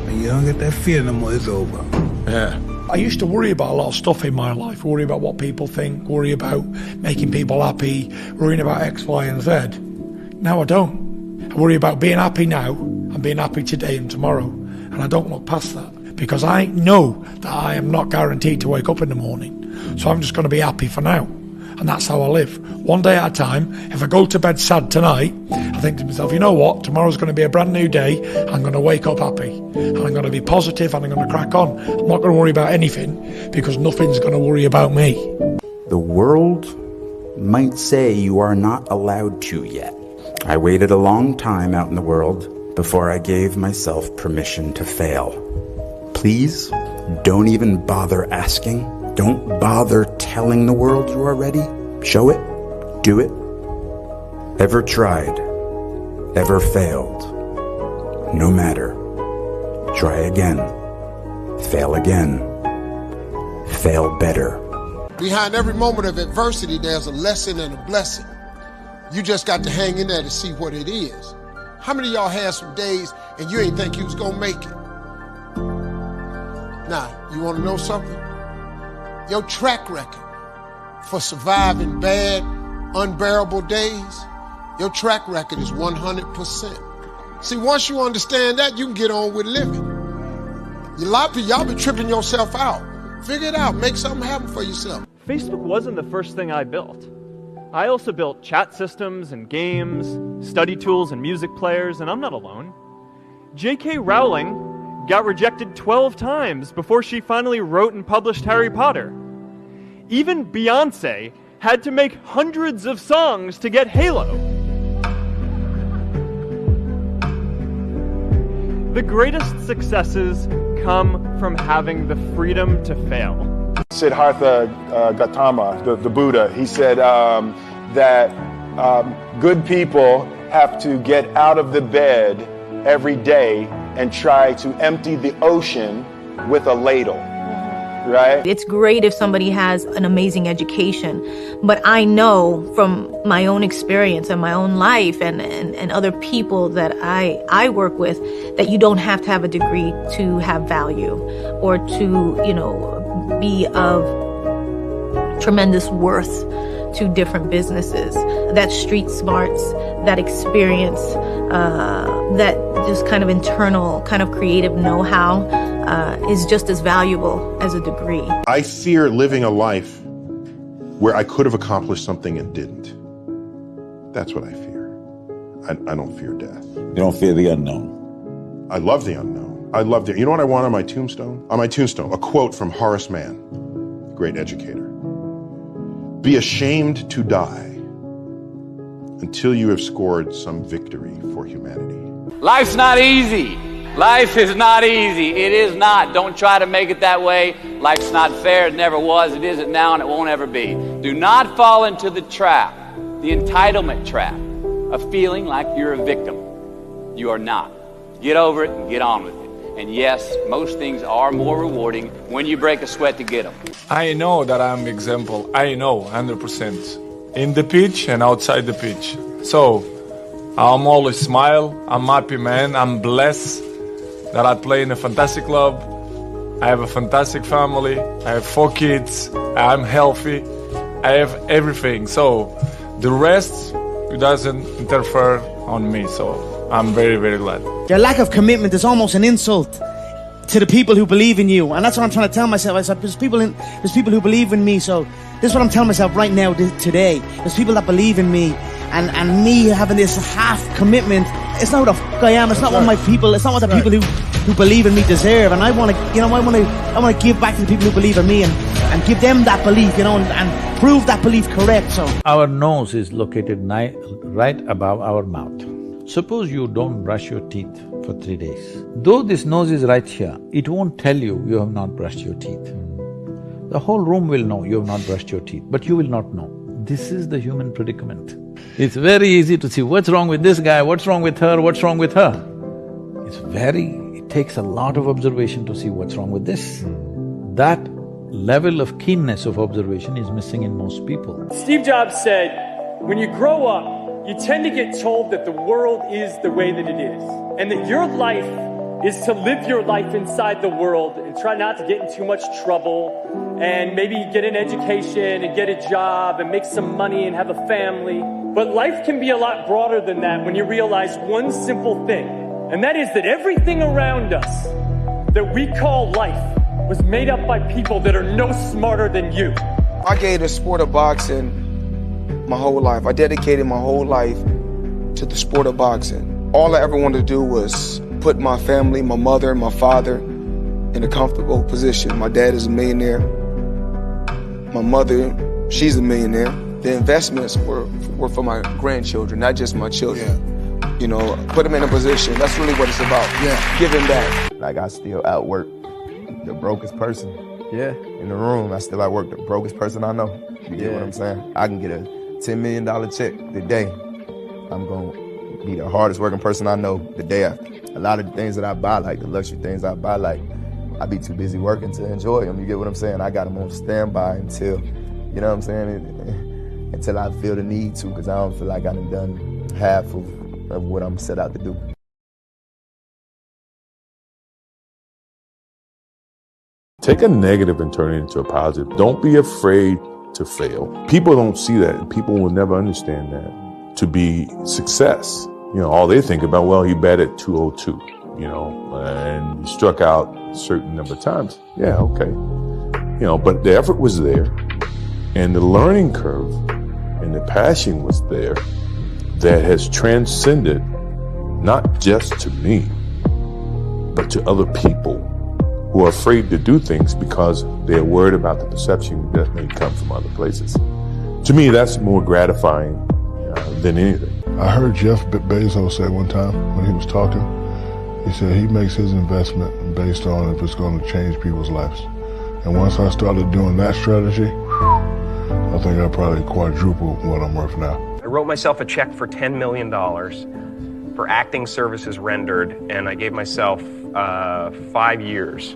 When you don't get that fear no more, it's over. Yeah. I used to worry about a lot of stuff in my life, worry about what people think, worry about making people happy, worrying about X, Y, and Z. Now I don't. I worry about being happy now and being happy today and tomorrow, and I don't look past that because I know that I am not guaranteed to wake up in the morning, so I'm just going to be happy for now. And and that's how I live. One day at a time. If I go to bed sad tonight, I think to myself, you know what, tomorrow's going to be a brand new day. I'm going to wake up happy, and I'm going to be positive, and I'm going to crack on. I'm not going to worry about anything, because nothing's going to worry about me. The world might say you are not allowed to yet. I waited a long time out in the world before I gave myself permission to fail. Please, don't even bother asking. Don't bother telling the world you are ready. Show it. Do it. Ever tried? Ever failed? No matter. Try again. Fail again. Fail better. Behind every moment of adversity, there's a lesson and a blessing. You just got to hang in there to see what it is. How many of y'all had some days and you ain't think you was gonna make it? Now, you wanna know something? Your track record for surviving bad, unbearable days, your track record is 100%. See, once you understand that, you can get on with living. A lot of people, y'all be tripping yourself out. Figure it out, make something happen for yourself. Facebook wasn't the first thing I built. I also built chat systems and games, study tools and music players, and I'm not alone. J.K. Rowling got rejected 12 times before she finally wrote and published Harry Potter. Even Beyoncé had to make hundreds of songs to get Halo. The greatest successes come from having the freedom to fail. Siddhartha Gautama, the Buddha, he said that good people have to get out of the bed every day and try to empty the ocean with a ladle, right? It's great if somebody has an amazing education, but I know from my own experience and my own life and other people that I work with that you don't have to have a degree to have value or to, be of tremendous worth to different businesses. That street smarts, that experience, that just kind of internal, kind of creative know-how is just as valuable as a degree. I fear living a life where I could have accomplished something and didn't. That's what I fear. I don't fear death. You don't fear the unknown? I love the unknown. You know what I want on my tombstone? On my tombstone, a quote from Horace Mann, great educator. Be ashamed to die until you have scored some victory for humanity. Life's not easy. Life is not easy. It is not. Don't try to make it that way. Life's not fair. It never was. It isn't now, and it won't ever be. Do not fall into the trap, the entitlement trap, of feeling like you're a victim. You are not. Get over it and get on with it. And yes, most things are more rewarding when you break a sweat to get them. I know that I'm example. I know 100%. In the pitch and outside the pitch. So, I'm always smile. I'm happy, man. I'm blessed that I play in a fantastic club. I have a fantastic family. I have 4 kids. I'm healthy. I have everything. So, the rest doesn't interfere on me. So, I'm very, very glad. Your lack of commitment is almost an insult to the people who believe in you. And that's what I'm trying to tell myself. I said, there's people who believe in me. So this is what I'm telling myself right now, today. There's people that believe in me. And me having this half commitment, it's not who the fuck I am. It's not what my people, it's not what the people who believe in me deserve. And I want to give back to the people who believe in me and give them that belief, and prove that belief correct. So our nose is located right above our mouth. Suppose you don't brush your teeth for 3 days. Though this nose is right here, it won't tell you you have not brushed your teeth. The whole room will know you have not brushed your teeth, but you will not know. This is the human predicament. It's very easy to see what's wrong with this guy, what's wrong with her, what's wrong with her. It takes a lot of observation to see what's wrong with this. That level of keenness of observation is missing in most people. Steve Jobs said, when you grow up, you tend to get told that the world is the way that it is, and that your life is to live your life inside the world and try not to get in too much trouble and maybe get an education and get a job and make some money and have a family. But life can be a lot broader than that when you realize one simple thing, and that is that everything around us that we call life was made up by people that are no smarter than you. I gave the sport of boxing my whole life. I dedicated my whole life to the sport of boxing. All I ever wanted to do was put my family, my mother and my father in a comfortable position. My dad is a millionaire. My mother, she's a millionaire. The investments were for my grandchildren, not just my children. Yeah. You know, put them in a position. That's really what it's about. Yeah. Giving back. Like, I still outwork the brokest person in the room. I still outwork the brokest person I know. You get what I'm saying? I can get a $10 million check today. I'm going to be the hardest working person I know the day after. A lot of the things that I buy, like the luxury things I buy, like, I be too busy working to enjoy them. You get what I'm saying? I got them on standby until, you know what I'm saying? Until I feel the need to, because I don't feel like I've done half of what I'm set out to do. Take a negative and turn it into a positive. Don't be afraid to fail. People don't see that, and people will never understand that to be success. You know, all they think about, well, he batted 202, you know, and he struck out a certain number of times. Yeah, okay. You know, but the effort was there, and the learning curve and the passion was there that has transcended not just to me, but to other people who are afraid to do things because they're worried about the perception that may come from other places. To me, that's more gratifying than anything. I heard Jeff Bezos say one time when he was talking, he said he makes his investment based on if it's going to change people's lives. And once I started doing that strategy, I think I probably quadrupled what I'm worth now. I wrote myself a check for $10 million for acting services rendered, and I gave myself 5 years,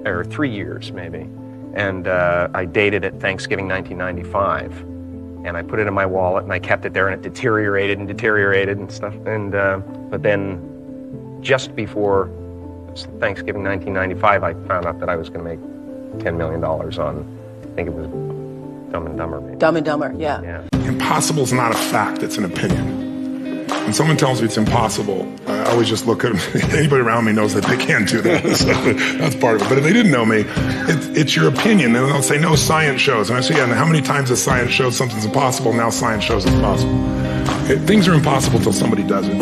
or 3 years maybe. And I dated it Thanksgiving 1995. And I put it in my wallet and I kept it there, and it deteriorated and stuff. And but then just before Thanksgiving 1995, I found out that I was going to make $10 million on, I think it was Dumb and Dumber. Maybe. Dumb and Dumber, yeah. Impossible is not a fact, it's an opinion. When someone tells me it's impossible, I always just look at them. Anybody around me knows that they can't do that. So that's part of it. But if they didn't know me, it's your opinion. And they'll say, no, science shows. And I say, yeah, and how many times has science showed something's impossible? Now science shows it's possible. Things are impossible till somebody does it.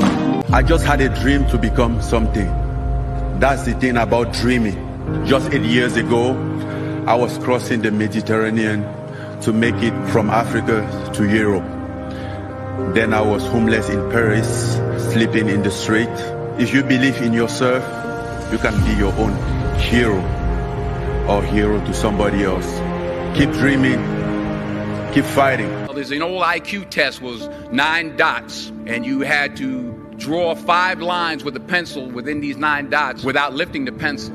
I just had a dream to become something. That's the thing about dreaming. Just 8 years ago, I was crossing the Mediterranean to make it from Africa to Europe. Then I was homeless in Paris, sleeping in the street. If you believe in yourself, you can be your own hero or hero to somebody else. Keep dreaming, keep fighting. There's an old IQ test, was 9 dots, and you had to draw 5 lines with a pencil within these 9 dots without lifting the pencil.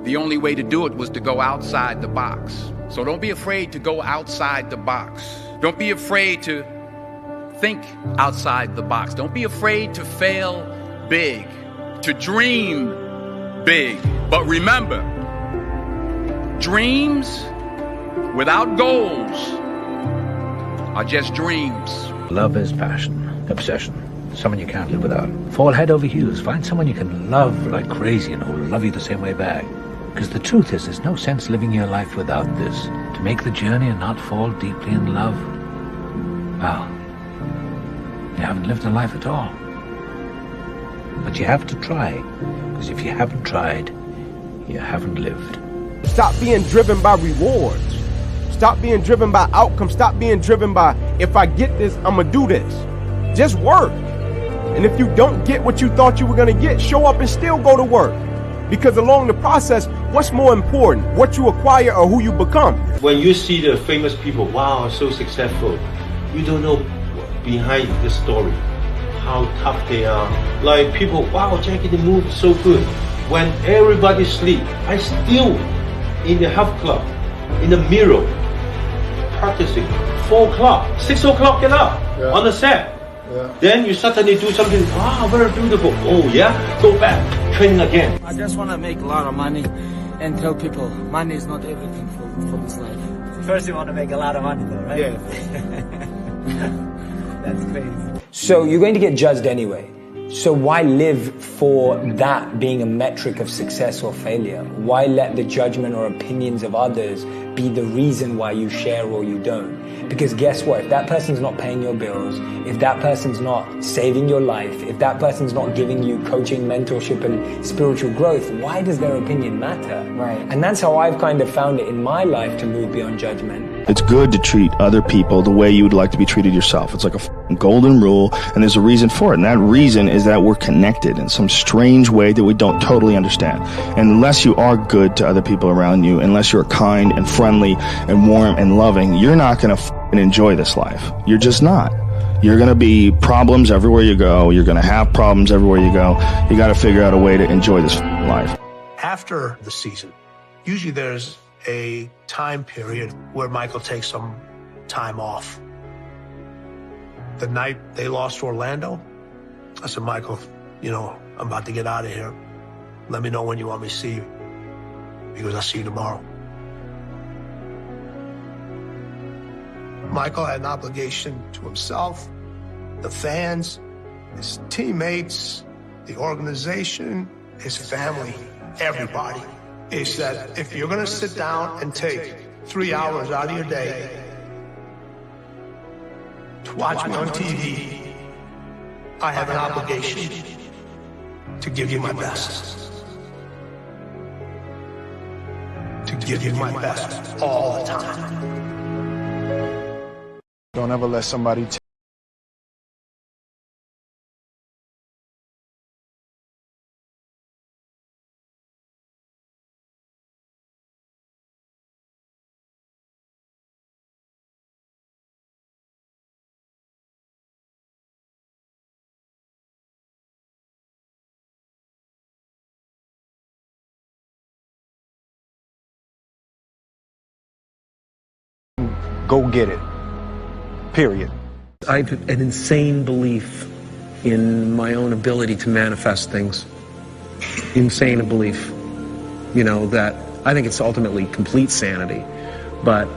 The only way to do it was to go outside the box. So don't be afraid to go outside the box. Don't be afraid to think outside the box. Don't be afraid to fail big, to dream big. But remember, dreams without goals are just dreams. Love is passion, obsession, someone you can't live without. Fall head over heels, find someone you can love like crazy and who'll love you the same way back. Because the truth is, there's no sense living your life without this. To make the journey and not fall deeply in love, well, you haven't lived a life at all. But you have to try, because if you haven't tried, you haven't lived. Stop being driven by rewards. Stop being driven by outcomes. Stop being driven by, if I get this, I'm gonna do this. Just work. And if you don't get what you thought you were gonna get, show up and still go to work. Because along the process, what's more important? What you acquire or who you become? When you see the famous people, wow, so successful, you don't know behind the story, how tough they are. Like people, wow, Jackie, the move is so good. When everybody sleep, I still in the health club, in the mirror, practicing. 4 o'clock, 6 o'clock, get up on the set. Then you suddenly do something, wow, very beautiful. Oh yeah, go back, training again. I just want to make a lot of money and tell people money is not everything for this life. First you want to make a lot of money though, right? Yeah. That's crazy. So you're going to get judged anyway. So why live for that being a metric of success or failure? Why let the judgment or opinions of others be the reason why you share or you don't? Because guess what? If that person's not paying your bills, if that person's not saving your life, if that person's not giving you coaching, mentorship, and spiritual growth, why does their opinion matter? Right. And that's how I've kind of found it in my life to move beyond judgment. It's good to treat other people the way you would like to be treated yourself. It's like a golden rule, and there's a reason for it. And that reason is that we're connected in some strange way that we don't totally understand. And unless you are good to other people around you, unless you're kind and friendly and warm and loving, you're not going to enjoy this life. You're just not. You're going to be problems everywhere you go. You're going to have problems everywhere you go. You got to figure out a way to enjoy this life. After the season, usually there's a time period where Michael takes some time off. The night they lost to Orlando, I said, Michael, you know, I'm about to get out of here. Let me know when you want me to see you. He goes, I'll see you tomorrow. Michael had an obligation to himself, the fans, his teammates, the organization, his family, everybody. He said, if you're going to sit down and take 3 hours out of your day to watch me on TV, I have an obligation to give you my best. To give you my best all the time. Don't ever let somebody go get it. Period. I have an insane belief in my own ability to manifest things. Insane belief. You know, that I think it's ultimately complete sanity. But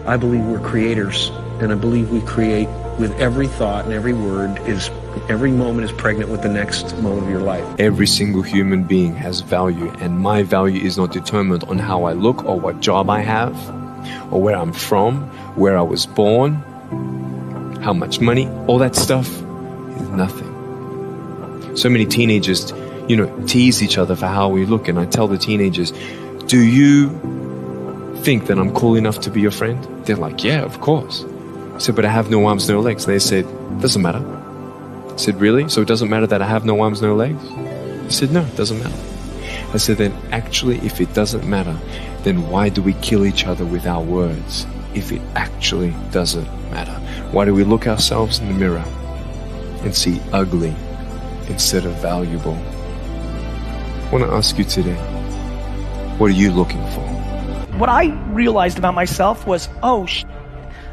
I believe we're creators, and I believe we create with every thought and every word every moment is pregnant with the next moment of your life. Every single human being has value, and my value is not determined on how I look or what job I have or where I'm from, where I was born, how much money. All that stuff is nothing. So many teenagers, you know, tease each other for how we look, and I tell the teenagers, do you think that I'm cool enough to be your friend? They're like, yeah, of course. I said, but I have no arms, no legs. And they said, doesn't matter. I said, really? So it doesn't matter that I have no arms, no legs? He said, no, it doesn't matter. I said, then actually, if it doesn't matter, then why do we kill each other with our words if it actually doesn't matter? Why do we look ourselves in the mirror and see ugly instead of valuable? I want to ask you today, what are you looking for? What I realized about myself was,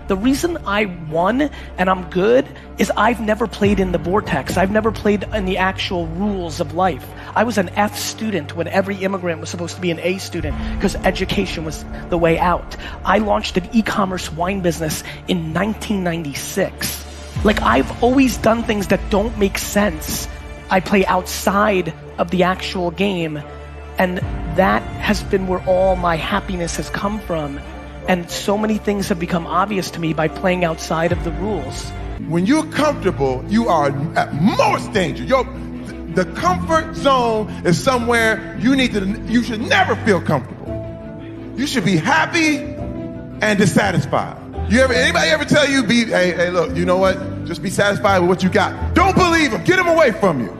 the reason I won and I'm good is I've never played in the vortex. I've never played in the actual rules of life. I was an F student when every immigrant was supposed to be an A student because education was the way out. I launched an e-commerce wine business in 1996. Like, I've always done things that don't make sense. I play outside of the actual game, and that has been where all my happiness has come from. And so many things have become obvious to me by playing outside of the rules. When you're comfortable, you are at most danger. The comfort zone is somewhere you should never feel comfortable. You should be happy and dissatisfied. Anybody ever tell you, hey, look, you know what? Just be satisfied with what you got. Don't believe them. Get them away from you.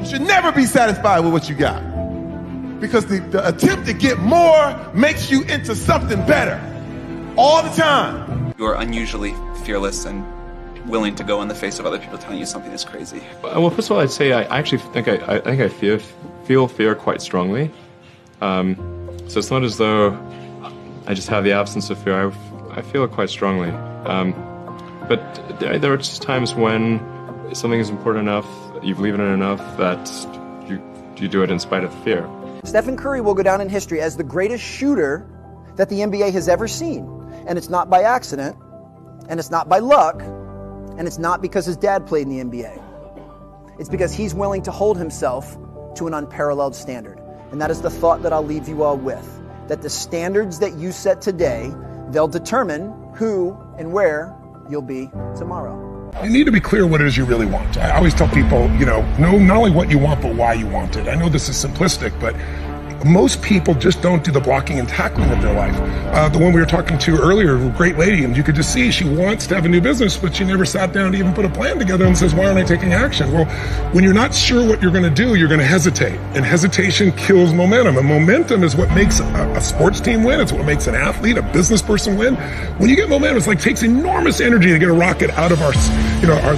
You should never be satisfied with what you got. Because the attempt to get more makes you into something better all the time. You are unusually fearless and willing to go in the face of other people telling you something is crazy. Well, first of all, I'd say I actually think I feel fear quite strongly. So it's not as though I just have the absence of fear. I feel it quite strongly. But there are just times when something is important enough, you believe in it enough, that you do it in spite of the fear. Stephen Curry will go down in history as the greatest shooter that the NBA has ever seen. And it's not by accident, and it's not by luck, and it's not because his dad played in the NBA. It's because he's willing to hold himself to an unparalleled standard. And that is the thought that I'll leave you all with, that the standards that you set today, they'll determine who and where you'll be tomorrow. You need to be clear what it is you really want. I always tell people, know not only what you want, but why you want it. I know this is simplistic, but most people just don't do the blocking and tackling of their life. The one we were talking to earlier, a great lady, and you could just see she wants to have a new business, but she never sat down to even put a plan together and says, why aren't I taking action? Well, when you're not sure what you're going to do, you're going to hesitate. And hesitation kills momentum. And momentum is what makes a sports team win. It's what makes an athlete, a business person win. When you get momentum, it's like takes enormous energy to get a rocket out of our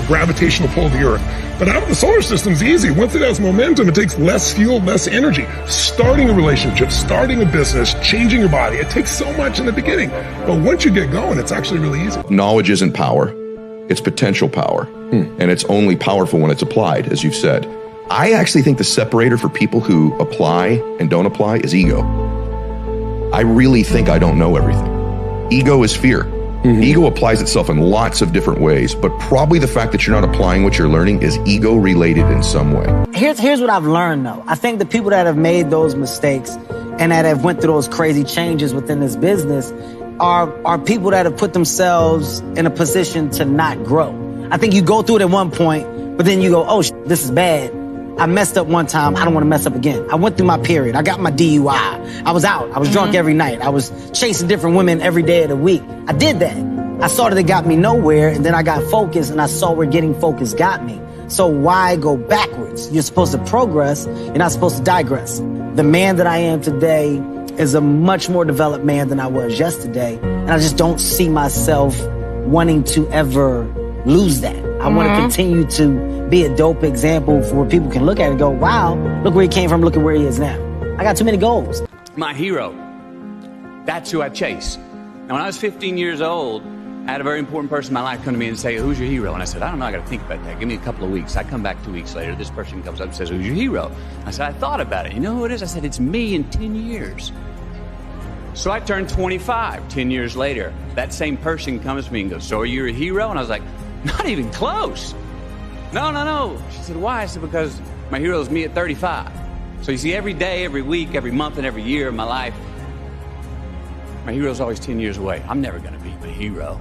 gravitational pull of the Earth. But out of the solar system is easy. Once it has momentum, it takes less fuel, less energy. Starting a relationship, starting a business, changing your body, it takes so much in the beginning. But once you get going, it's actually really easy. Knowledge isn't power. It's potential power. And it's only powerful when it's applied, as you've said. I actually think the separator for people who apply and don't apply is ego. I really think I don't know everything. Ego is fear. Ego applies itself in lots of different ways, but probably the fact that you're not applying what you're learning is ego related in some way. Here's what I've learned though. I think the people that have made those mistakes and that have went through those crazy changes within this business are people that have put themselves in a position to not grow. I think you go through it at one point, but then you go, oh, this is bad. I messed up one time. I don't want to mess up again. I went through my period. I got my DUI. I was out. I was drunk every night. I was chasing different women every day of the week. I did that. I saw that it got me nowhere, and then I got focused, and I saw where getting focused got me. So why go backwards? You're supposed to progress. You're not supposed to digress. The man that I am today is a much more developed man than I was yesterday, and I just don't see myself wanting to ever lose that. I want to continue to be a dope example for where people can look at it and go, wow, look where he came from, look at where he is now. I got too many goals. My hero, that's who I chase. Now, when I was 15 years old, I had a very important person in my life come to me and say, who's your hero? And I said, I don't know, I got to think about that. Give me a couple of weeks. I come back 2 weeks later. This person comes up and says, who's your hero? I said, I thought about it. You know who it is? I said, it's me in 10 years. So I turned 25 10 years later. That same person comes to me and goes, so are you a hero? And I was like, not even close. No. She said, why? I said, because my hero is me at 35. So you see, every day, every week, every month, and every year of my life, my hero's always 10 years away. I'm never going to be my hero.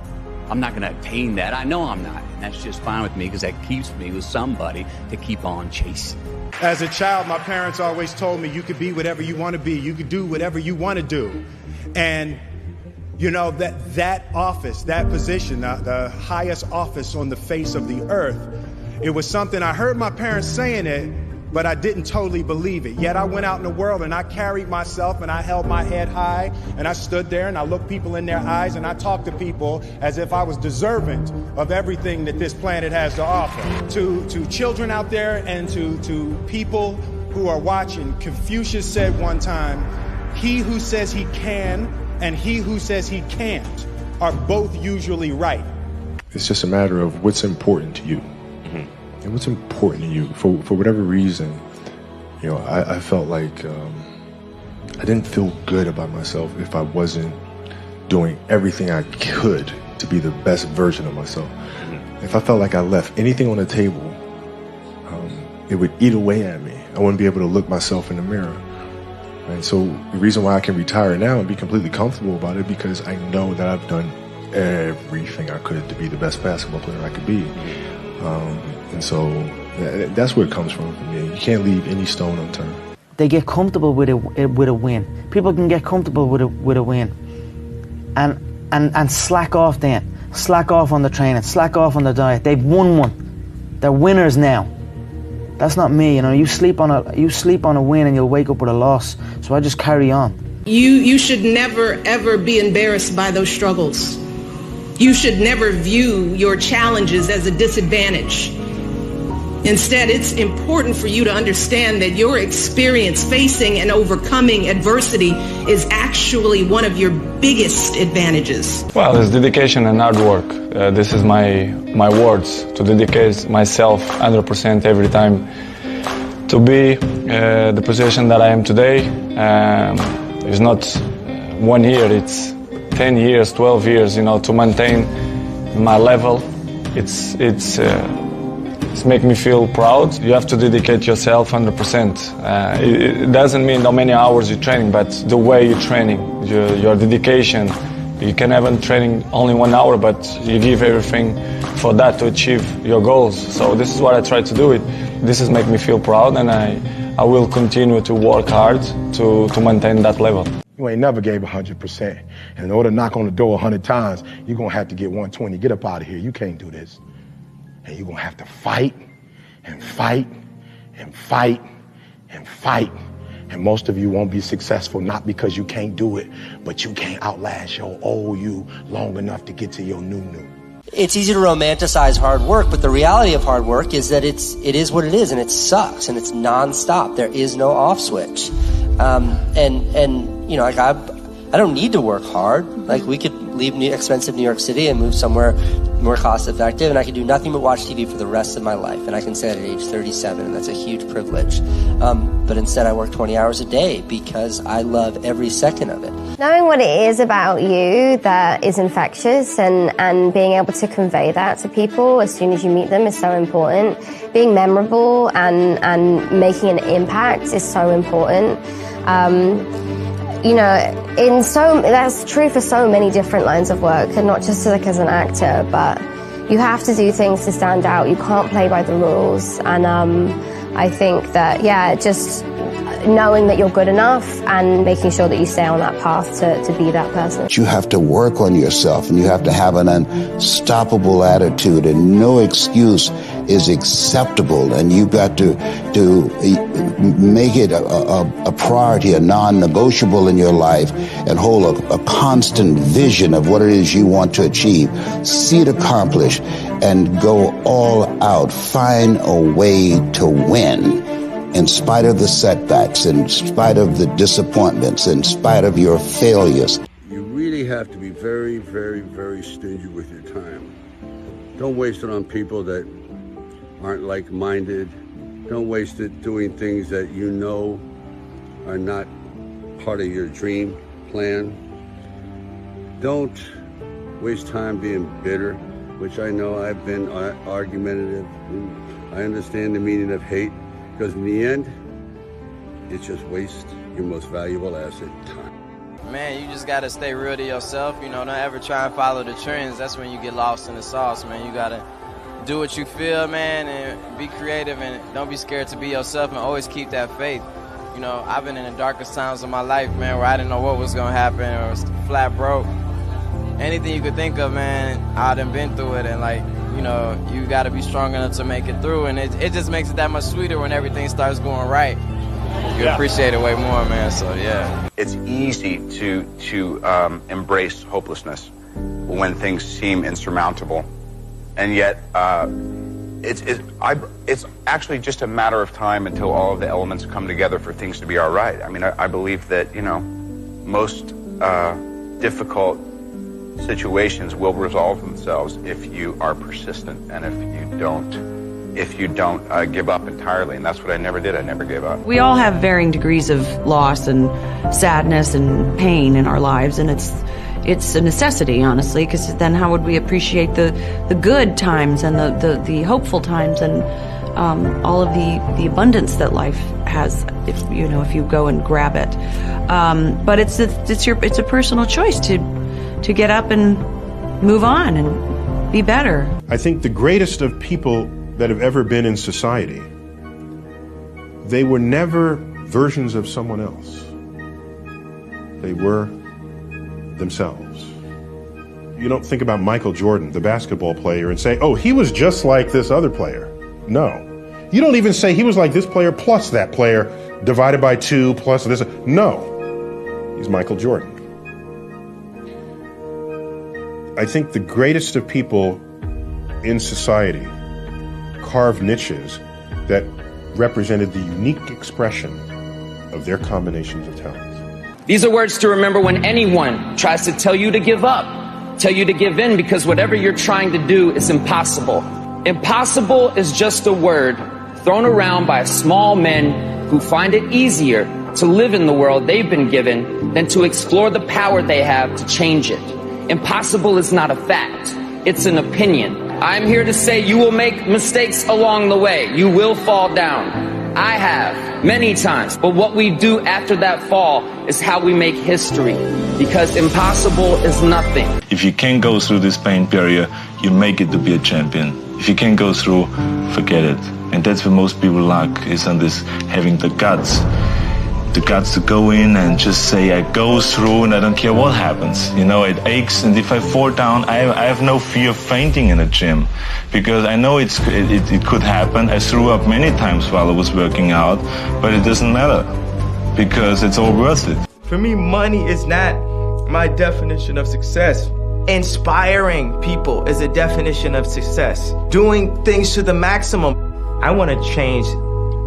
I'm not going to attain that. I know I'm not. And that's just fine with me because that keeps me with somebody to keep on chasing. As a child, my parents always told me you could be whatever you want to be. You could do whatever you want to do. And you know, that office, that position, the highest office on the face of the earth, it was something I heard my parents saying it, but I didn't totally believe it. Yet I went out in the world and I carried myself and I held my head high and I stood there and I looked people in their eyes and I talked to people as if I was deserving of everything that this planet has to offer. To children out there and to people who are watching, Confucius said one time, he who says he can and he who says he can't are both usually right. It's just a matter of what's important to you. And what's important to you. For whatever reason, you know, I felt like I didn't feel good about myself if I wasn't doing everything I could to be the best version of myself. If I felt like I left anything on the table, it would eat away at me. I wouldn't be able to look myself in the mirror. And so the reason why I can retire now and be completely comfortable about it, because I know that I've done everything I could to be the best basketball player I could be. And so that's where it comes from for me. You can't leave any stone unturned. They get comfortable with a win. People can get comfortable with a win, and slack off then. Slack off on the training. Slack off on the diet. They've won one. They're winners now. That's not me. You know, you sleep on a win and you'll wake up with a loss. So I just carry on. You should never ever be embarrassed by those struggles. You should never view your challenges as a disadvantage. Instead, it's important for you to understand that your experience facing and overcoming adversity is actually one of your biggest advantages. Well, it's dedication and hard work. This is my words, to dedicate myself 100% every time to be the position that I am today. It's not 1 year, it's 10 years, 12 years, you know, to maintain my level. It's It's make me feel proud. You have to dedicate yourself 100%. It doesn't mean how many hours you're training, but the way you're training, your dedication. You can have a training only 1 hour, but you give everything for that to achieve your goals. So this is what I try to do. This is make me feel proud, and I will continue to work hard to maintain that level. You ain't never gave 100%. And in order to knock on the door 100 times, you're going to have to get 120. Get up out of here. You can't do this. And you're going to have to fight and fight and fight and fight. And most of you won't be successful, not because you can't do it, but you can't outlast your old you long enough to get to your new. It's easy to romanticize hard work, but the reality of hard work is that it is what it is, and it sucks, and it's nonstop. There is no off switch. And you know, like I don't need to work hard. Like, we could leave expensive New York City and move somewhere more cost effective, and I could do nothing but watch TV for the rest of my life. And I can say that at age 37, and that's a huge privilege. But instead I work 20 hours a day because I love every second of it. Knowing what it is about you that is infectious and being able to convey that to people as soon as you meet them is so important. Being memorable and making an impact is so important. You know, that's true for so many different lines of work, and not just like as an actor, but you have to do things to stand out. You can't play by the rules. And I think that, yeah, just knowing that you're good enough and making sure that you stay on that path to be that person. You have to work on yourself, and you have to have an unstoppable attitude, and no excuse is acceptable, and you've got to make it a priority, a non-negotiable in your life, and hold a constant vision of what it is you want to achieve. See it accomplished and go all out. Find a way to win. In spite of the setbacks, in spite of the disappointments, in spite of your failures. You really have to be very, very, very stingy with your time. Don't waste it on people that aren't like-minded. Don't waste it doing things that you know are not part of your dream plan. Don't waste time being bitter, which I know I've been argumentative. I understand the meaning of hate. Because in the end, it just wastes your most valuable asset, time. Man, you just got to stay real to yourself. You know, don't ever try and follow the trends. That's when you get lost in the sauce, man. You got to do what you feel, man, and be creative, and don't be scared to be yourself, and always keep that faith. You know, I've been in the darkest times of my life, man, where I didn't know what was going to happen, or was flat broke. Anything you could think of, man, I done been through it, and like, you know, you got to be strong enough to make it through, and it just makes it that much sweeter when everything starts going right. You appreciate it way more, man, so yeah. It's easy to embrace hopelessness when things seem insurmountable, and yet it's actually just a matter of time until all of the elements come together for things to be all right. I mean, I believe that, you know, most difficult situations will resolve themselves if you are persistent, and if you don't give up entirely. And that's what I never did. I never gave up. We all have varying degrees of loss and sadness and pain in our lives, and it's a necessity, honestly, because then how would we appreciate the good times and the hopeful times and all of the abundance that life has, if you go and grab it. But it's a personal choice to get up and move on and be better. I think the greatest of people that have ever been in society, they were never versions of someone else. They were themselves. You don't think about Michael Jordan, the basketball player, and say, oh, he was just like this other player. No. You don't even say he was like this player plus that player divided by 2 plus this. No. He's Michael Jordan. I think the greatest of people in society carved niches that represented the unique expression of their combinations of talents. These are words to remember when anyone tries to tell you to give up, tell you to give in, because whatever you're trying to do is impossible. Impossible is just a word thrown around by small men who find it easier to live in the world they've been given than to explore the power they have to change it. Impossible is not a fact, it's an opinion. I'm here to say you will make mistakes along the way. You will fall down. I have, many times. But what we do after that fall is how we make history. Because impossible is nothing. If you can't go through this pain period, you make it to be a champion. If you can't go through, forget it. And that's what most people lack, is on this, having the guts to go in and just say, I go through and I don't care what happens. You know, it aches, and if I fall down, I have no fear of fainting in a gym, because I know it could happen. I threw up many times while I was working out, but it doesn't matter, because it's all worth it. For me, money is not my definition of success. Inspiring people is a definition of success. Doing things to the maximum. I want to change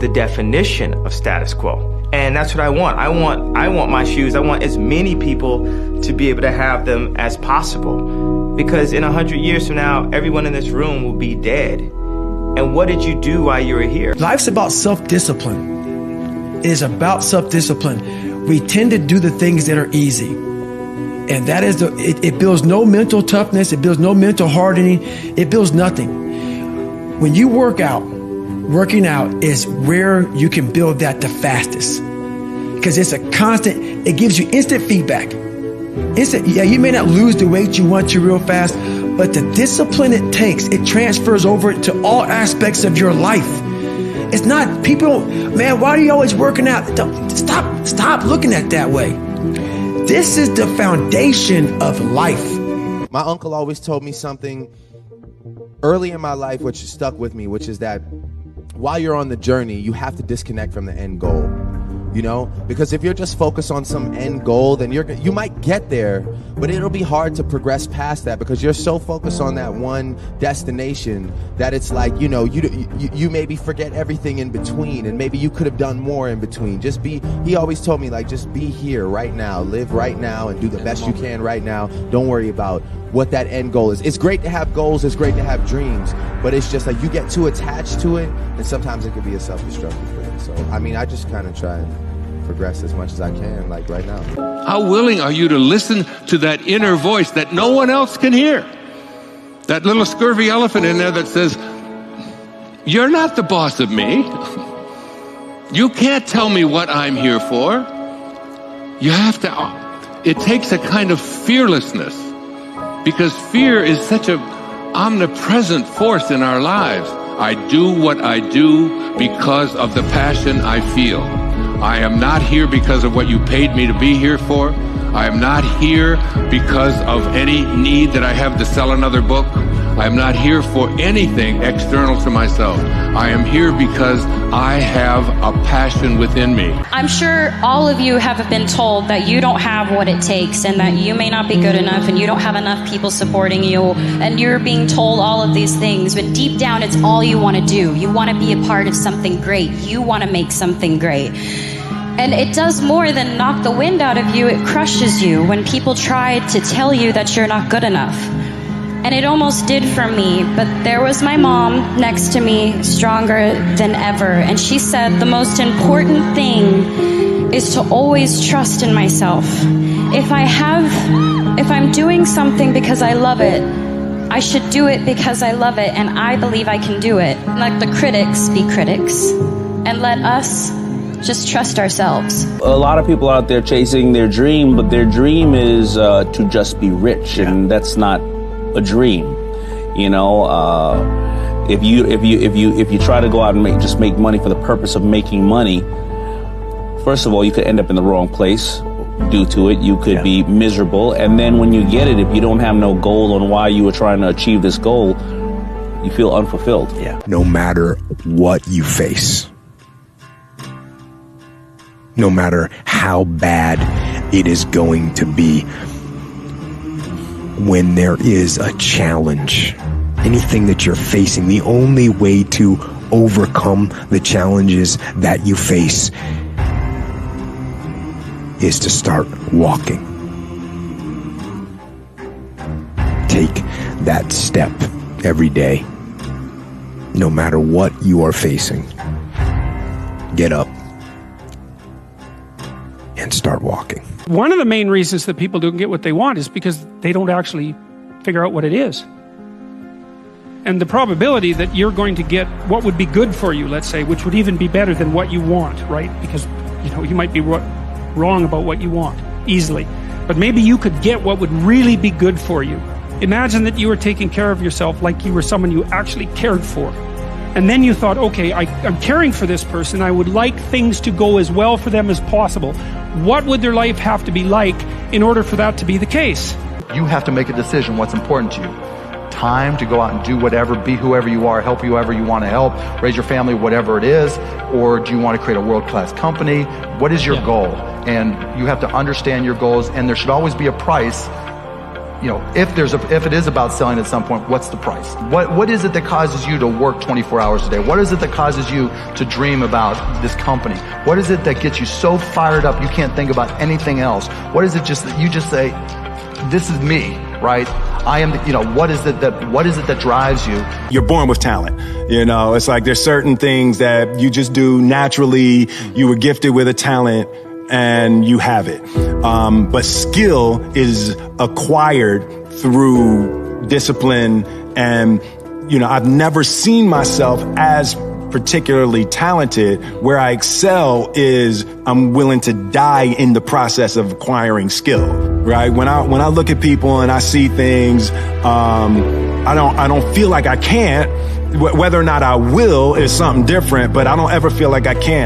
the definition of status quo. And that's what I want. I want my shoes. I want as many people to be able to have them as possible. Because in 100 years from now, everyone in this room will be dead. And what did you do while you were here? Life's about self-discipline. It is about self-discipline. We tend to do the things that are easy. And that is it builds no mental toughness. It builds no mental hardening. It builds nothing. When you work out, working out is where you can build that the fastest, because it's a constant. It gives you instant feedback. Yeah, you may not lose the weight you want to real fast, but the discipline it takes, it transfers over to all aspects of your life. It's not people, man, why are you always working out? Stop looking at it that way. This is the foundation of life. My uncle always told me something early in my life which stuck with me, which is that while you're on the journey, you have to disconnect from the end goal. You know, because if you're just focused on some end goal, then you might get there, but it'll be hard to progress past that, because you're so focused on that one destination that it's like, you know, you maybe forget everything in between, and maybe you could have done more in between. He always told me, like, just be here right now, live right now, and do the best you can right now. Don't worry about what that end goal is. It's great to have goals, it's great to have dreams, but it's just like you get too attached to it, and sometimes it could be a self-destructive thing. So, I mean, I just kind of try and progress as much as I can, like right now. How willing are you to listen to that inner voice that no one else can hear? That little scurvy elephant in there that says, you're not the boss of me. You can't tell me what I'm here for. You have to, it takes a kind of fearlessness, because fear is such an omnipresent force in our lives. I do what I do because of the passion I feel. I am not here because of what you paid me to be here for. I am not here because of any need that I have to sell another book. I am not here for anything external to myself. I am here because I have a passion within me. I'm sure all of you have been told that you don't have what it takes, and that you may not be good enough, and you don't have enough people supporting you, and you're being told all of these things, but deep down it's all you want to do. You want to be a part of something great. You want to make something great. And it does more than knock the wind out of you. It crushes you when people try to tell you that you're not good enough. And it almost did for me, but there was my mom next to me, stronger than ever. And she said, the most important thing is to always trust in myself. If I'm doing something because I love it, I should do it because I love it, and I believe I can do it. Let the critics be critics, and let us just trust ourselves. A lot of people out there chasing their dream, but their dream is to just be rich, and that's not a dream. You know, if you try to go out and make money for the purpose of making money, first of all, you could end up in the wrong place due to it. You could be miserable, and then when you get it, if you don't have no goal on why you were trying to achieve this goal, you feel unfulfilled. No matter what you face, no matter how bad it is going to be, when there is a challenge, anything that you're facing, the only way to overcome the challenges that you face is to start walking. Take that step every day, no matter what you are facing. Get up and start walking. One of the main reasons that people don't get what they want is because they don't actually figure out what it is. And the probability that you're going to get what would be good for you, let's say, which would even be better than what you want, right? Because, you might be wrong about what you want easily. But maybe you could get what would really be good for you. Imagine that you were taking care of yourself like you were someone you actually cared for. And then you thought, okay, I'm caring for this person. I would like things to go as well for them as possible. What would their life have to be like in order for that to be the case? You have to make a decision what's important to you. Time to go out and do whatever, be whoever you are, help whoever you want to help, raise your family, whatever it is, or do you want to create a world-class company? What is your goal? And you have to understand your goals, and there should always be a price. If it is about selling at some point, what's the price? What is it that causes you to work 24 hours a day? What is it that causes you to dream about this company? What is it that gets you so fired up you can't think about anything else? What is it just that you just say, this is me, right? I am, what is it that drives you? You're born with talent. It's like there's certain things that you just do naturally. You were gifted with a talent and you have it. But skill is acquired through discipline. And, I've never seen myself as particularly talented. Where I excel is I'm willing to die in the process of acquiring skill, right? When I look at people and I see things, I don't feel like I can't. Whether or not I will is something different, but I don't ever feel like I can't.